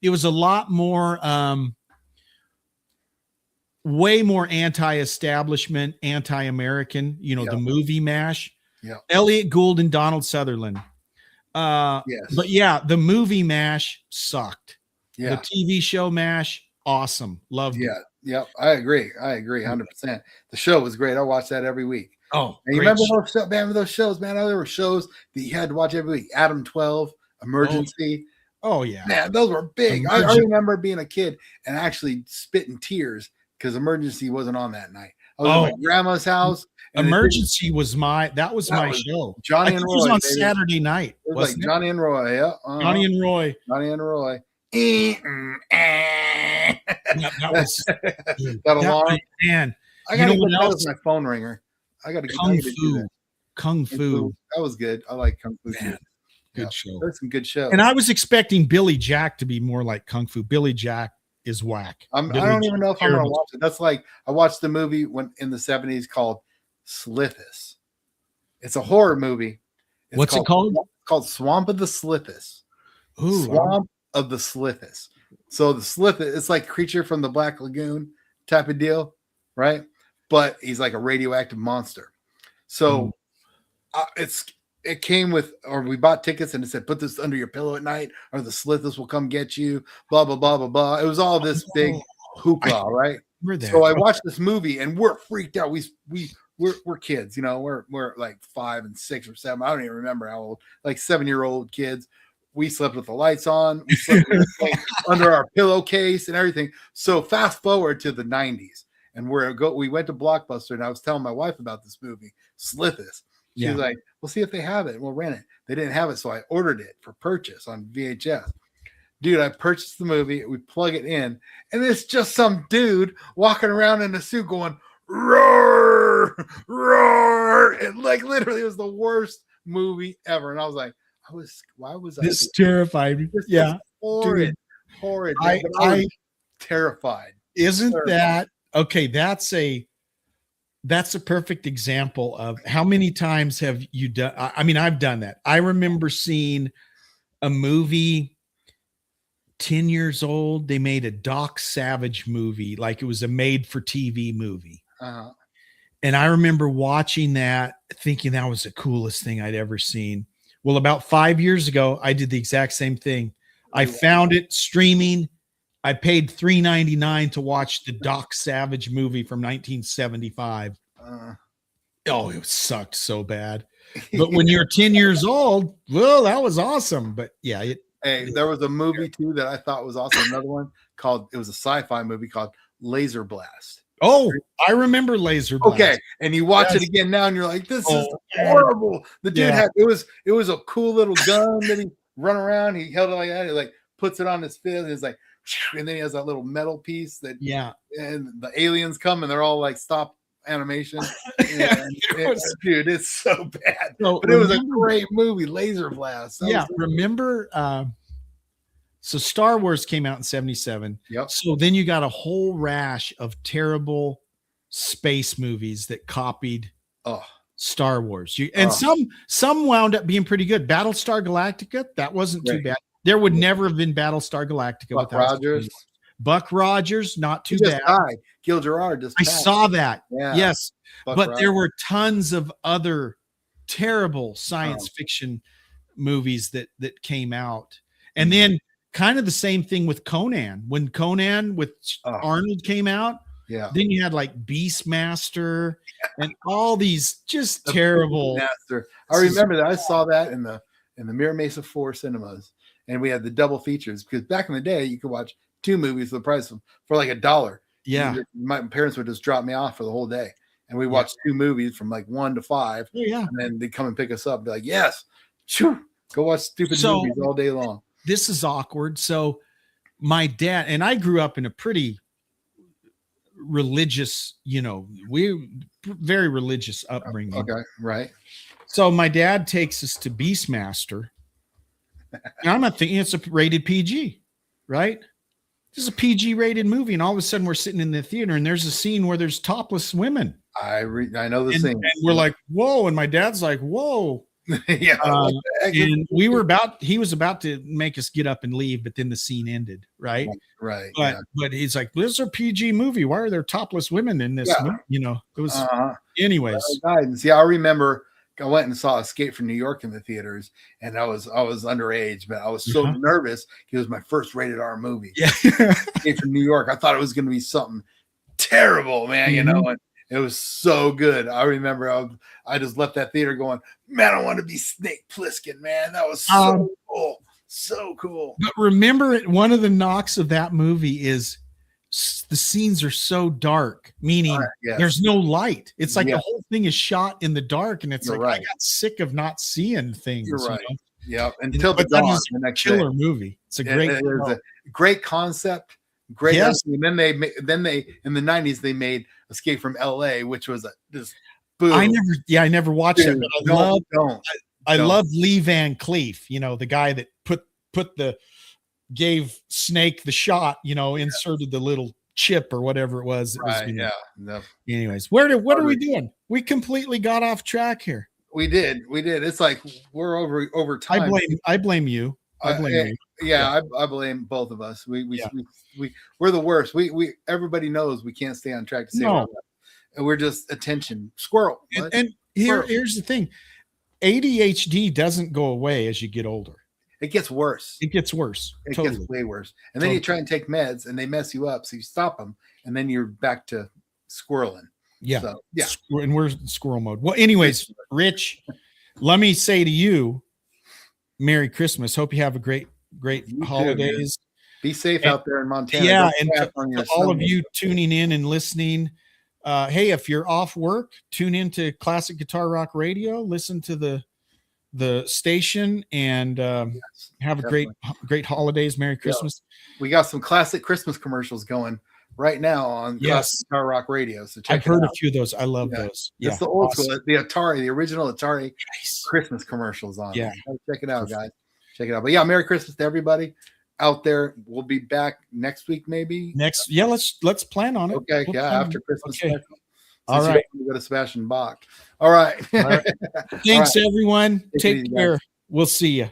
it was a lot more way more anti-establishment, anti-American, the movie MASH. Yeah. Elliot Gould and Donald Sutherland. Yes. But yeah, the movie MASH sucked. Yeah. The TV show MASH, awesome. Loved it. Yeah. I agree 100%. The show was great. I watched that every week. Oh, and you remember those shows, man? There were shows that you had to watch every week. Adam 12, Emergency. Oh yeah. Man, those were big. I remember being a kid and actually spitting tears because Emergency wasn't on that night. I was at my grandma's house. Emergency was my show. Johnny and Roy. It was on Saturday night. It was like Johnny and Roy. Yeah. Johnny and Roy. That alarm. Man, I got to get that as my phone ringer. I got to Kung Fu. That was good. I like Kung Fu. Man, good show. There's some good shows. And I was expecting Billy Jack to be more like Kung Fu. Billy Jack is whack. I don't even know if I'm going to watch it. That's like I watched the movie in the 70s called Slithis. It's a horror movie. What's it called? It's called Swamp of the Slithis. Ooh, Swamp of the Slithis. So the Slithis, it's like Creature from the Black Lagoon type of deal, right? But he's like a radioactive monster. So it came with, or we bought tickets and it said, put this under your pillow at night or the Slithis will come get you, blah, blah, blah, blah, blah. It was all this big hoopla, right? So I watched this movie and we're freaked out. We're kids, we're like 5 and 6 or 7. I don't even remember how old, like 7-year-old kids. We slept with the lights on. We slept under our pillowcase and everything. So fast forward to the 90s. And we went to Blockbuster and I was telling my wife about this movie, Slithis. She was like, we'll see if they have it and we'll rent it. They didn't have it. So I ordered it for purchase on VHS. Dude, I purchased the movie. We plug it in and it's just some dude walking around in a suit going, roar, roar. And like literally it was the worst movie ever. And I was like, why was I? This terrified. Yeah. Horrid. I was terrified. Isn't that okay? That's a perfect example of how many times have you done? I mean, I've done that. I remember seeing a movie 10 years old. They made a Doc Savage movie, like it was a made for TV movie. And I remember watching that, thinking that was the coolest thing I'd ever seen. Well, about 5 years ago, I did the exact same thing. I found it streaming. I paid $3.99 to watch the Doc Savage movie from 1975. It sucked so bad. But when you're 10 years old, well, that was awesome. But yeah. There was a movie too that I thought was awesome. Another one it was a sci-fi movie called Laser Blast. Oh, I remember Laser Blast. Okay, and you watch it again now, and you're like, "This is horrible." The dude had it was a cool little gun that he run around. He held it like that. He like puts it on his fist, and it's like, and then he has that little metal piece and the aliens come, and they're all like stop animation. Dude, it's so bad. But it was a great movie, Laser Blast. Remember. So Star Wars came out in 1977. Yep. So then you got a whole rash of terrible space movies that copied Star Wars. Some wound up being pretty good. Battlestar Galactica, that wasn't too bad. There would never have been Battlestar Galactica without Buck Rogers, not too bad. Gil Gerard just passed. I saw that. Yeah. Yes. But there were tons of other terrible science fiction movies that came out. And then kind of the same thing with Conan. When Conan with Arnold came out, then you had like Beastmaster and all these just terrible. I remember that. I saw that in the Mira Mesa 4 cinemas, and we had the double features because back in the day you could watch 2 movies for the price for like $1. Yeah, my parents would just drop me off for the whole day, and we watched 2 movies from like 1 to 5. And then they'd come and pick us up, and be like, "Yes, go watch stupid movies all day long." This is awkward. So my dad and I grew up in a pretty religious, very religious upbringing. Okay, right. So my dad takes us to Beastmaster And I'm not thinking it's a rated PG, right? This is a PG rated movie, and all of a sudden we're sitting in the theater, and there's a scene where there's topless women, I know the and, scene. and we're like, "Whoa!" And my dad's like, "Whoa!" Yeah. What the heck? And he was about to make us get up and leave, but then the scene ended, right? Right. But he's like, "This is a PG movie. Why are there topless women in this?" Yeah. movie? You know, it was. Uh-huh. Anyways, Guidance. Yeah, I remember I went and saw Escape from New York in the theaters, and I was underage, but I was so nervous. It was my first rated R movie. Yeah. Escape from New York. I thought it was going to be something terrible, man. You know, and it was so good. I remember I just left that theater going, man, I want to be Snake Plissken, man. That was so cool. So cool. But remember, one of the knocks of that movie is the scenes are so dark, meaning there's no light. It's like the whole thing is shot in the dark, and it's I got sick of not seeing things. You're right. You know? Yeah. Until the dawn. The next killer movie. It's a great, great concept. Great. Yes. And then they in the 90s they made Escape from LA, which was this. Boom. I never watched it, but I love Lee Van Cleef. You know, the guy that gave Snake the shot. You know, inserted the little chip or whatever it was. Right. Anyways, what are we doing? We completely got off track here. We did. It's like we're over time. I blame you. I blame you. Yeah, I blame both of us. We're the worst. We everybody knows we can't stay on track to save and we're just attention squirrel. And here's the thing: ADHD doesn't go away as you get older. It gets worse. It gets worse. It gets way worse. And then you try and take meds, and they mess you up. So you stop them, and then you're back to squirreling. Yeah. So, yeah. And we're in squirrel mode. Well, anyways, Rich, let me say to you, Merry Christmas. Hope you have a great holidays. Too, be safe out there in Montana. Yeah, and to all of you tuning in and listening, hey, if you're off work, tune into Classic Guitar Rock Radio, listen to the station, and have a great holidays. Merry Christmas. Yeah. We got some classic Christmas commercials going right now on Classic Guitar Rock Radio. So I've heard a few of those. I love those. Yeah. It's the old school, the original Atari Christmas commercials on. Yeah. Check it out, guys. Check it out. But yeah, Merry Christmas to everybody out there. We'll be back next week, maybe. Let's plan on it. Okay, after Christmas. Okay. All right. We go to Sebastian Bach. All right. Thanks, everyone. Take care. We'll see you.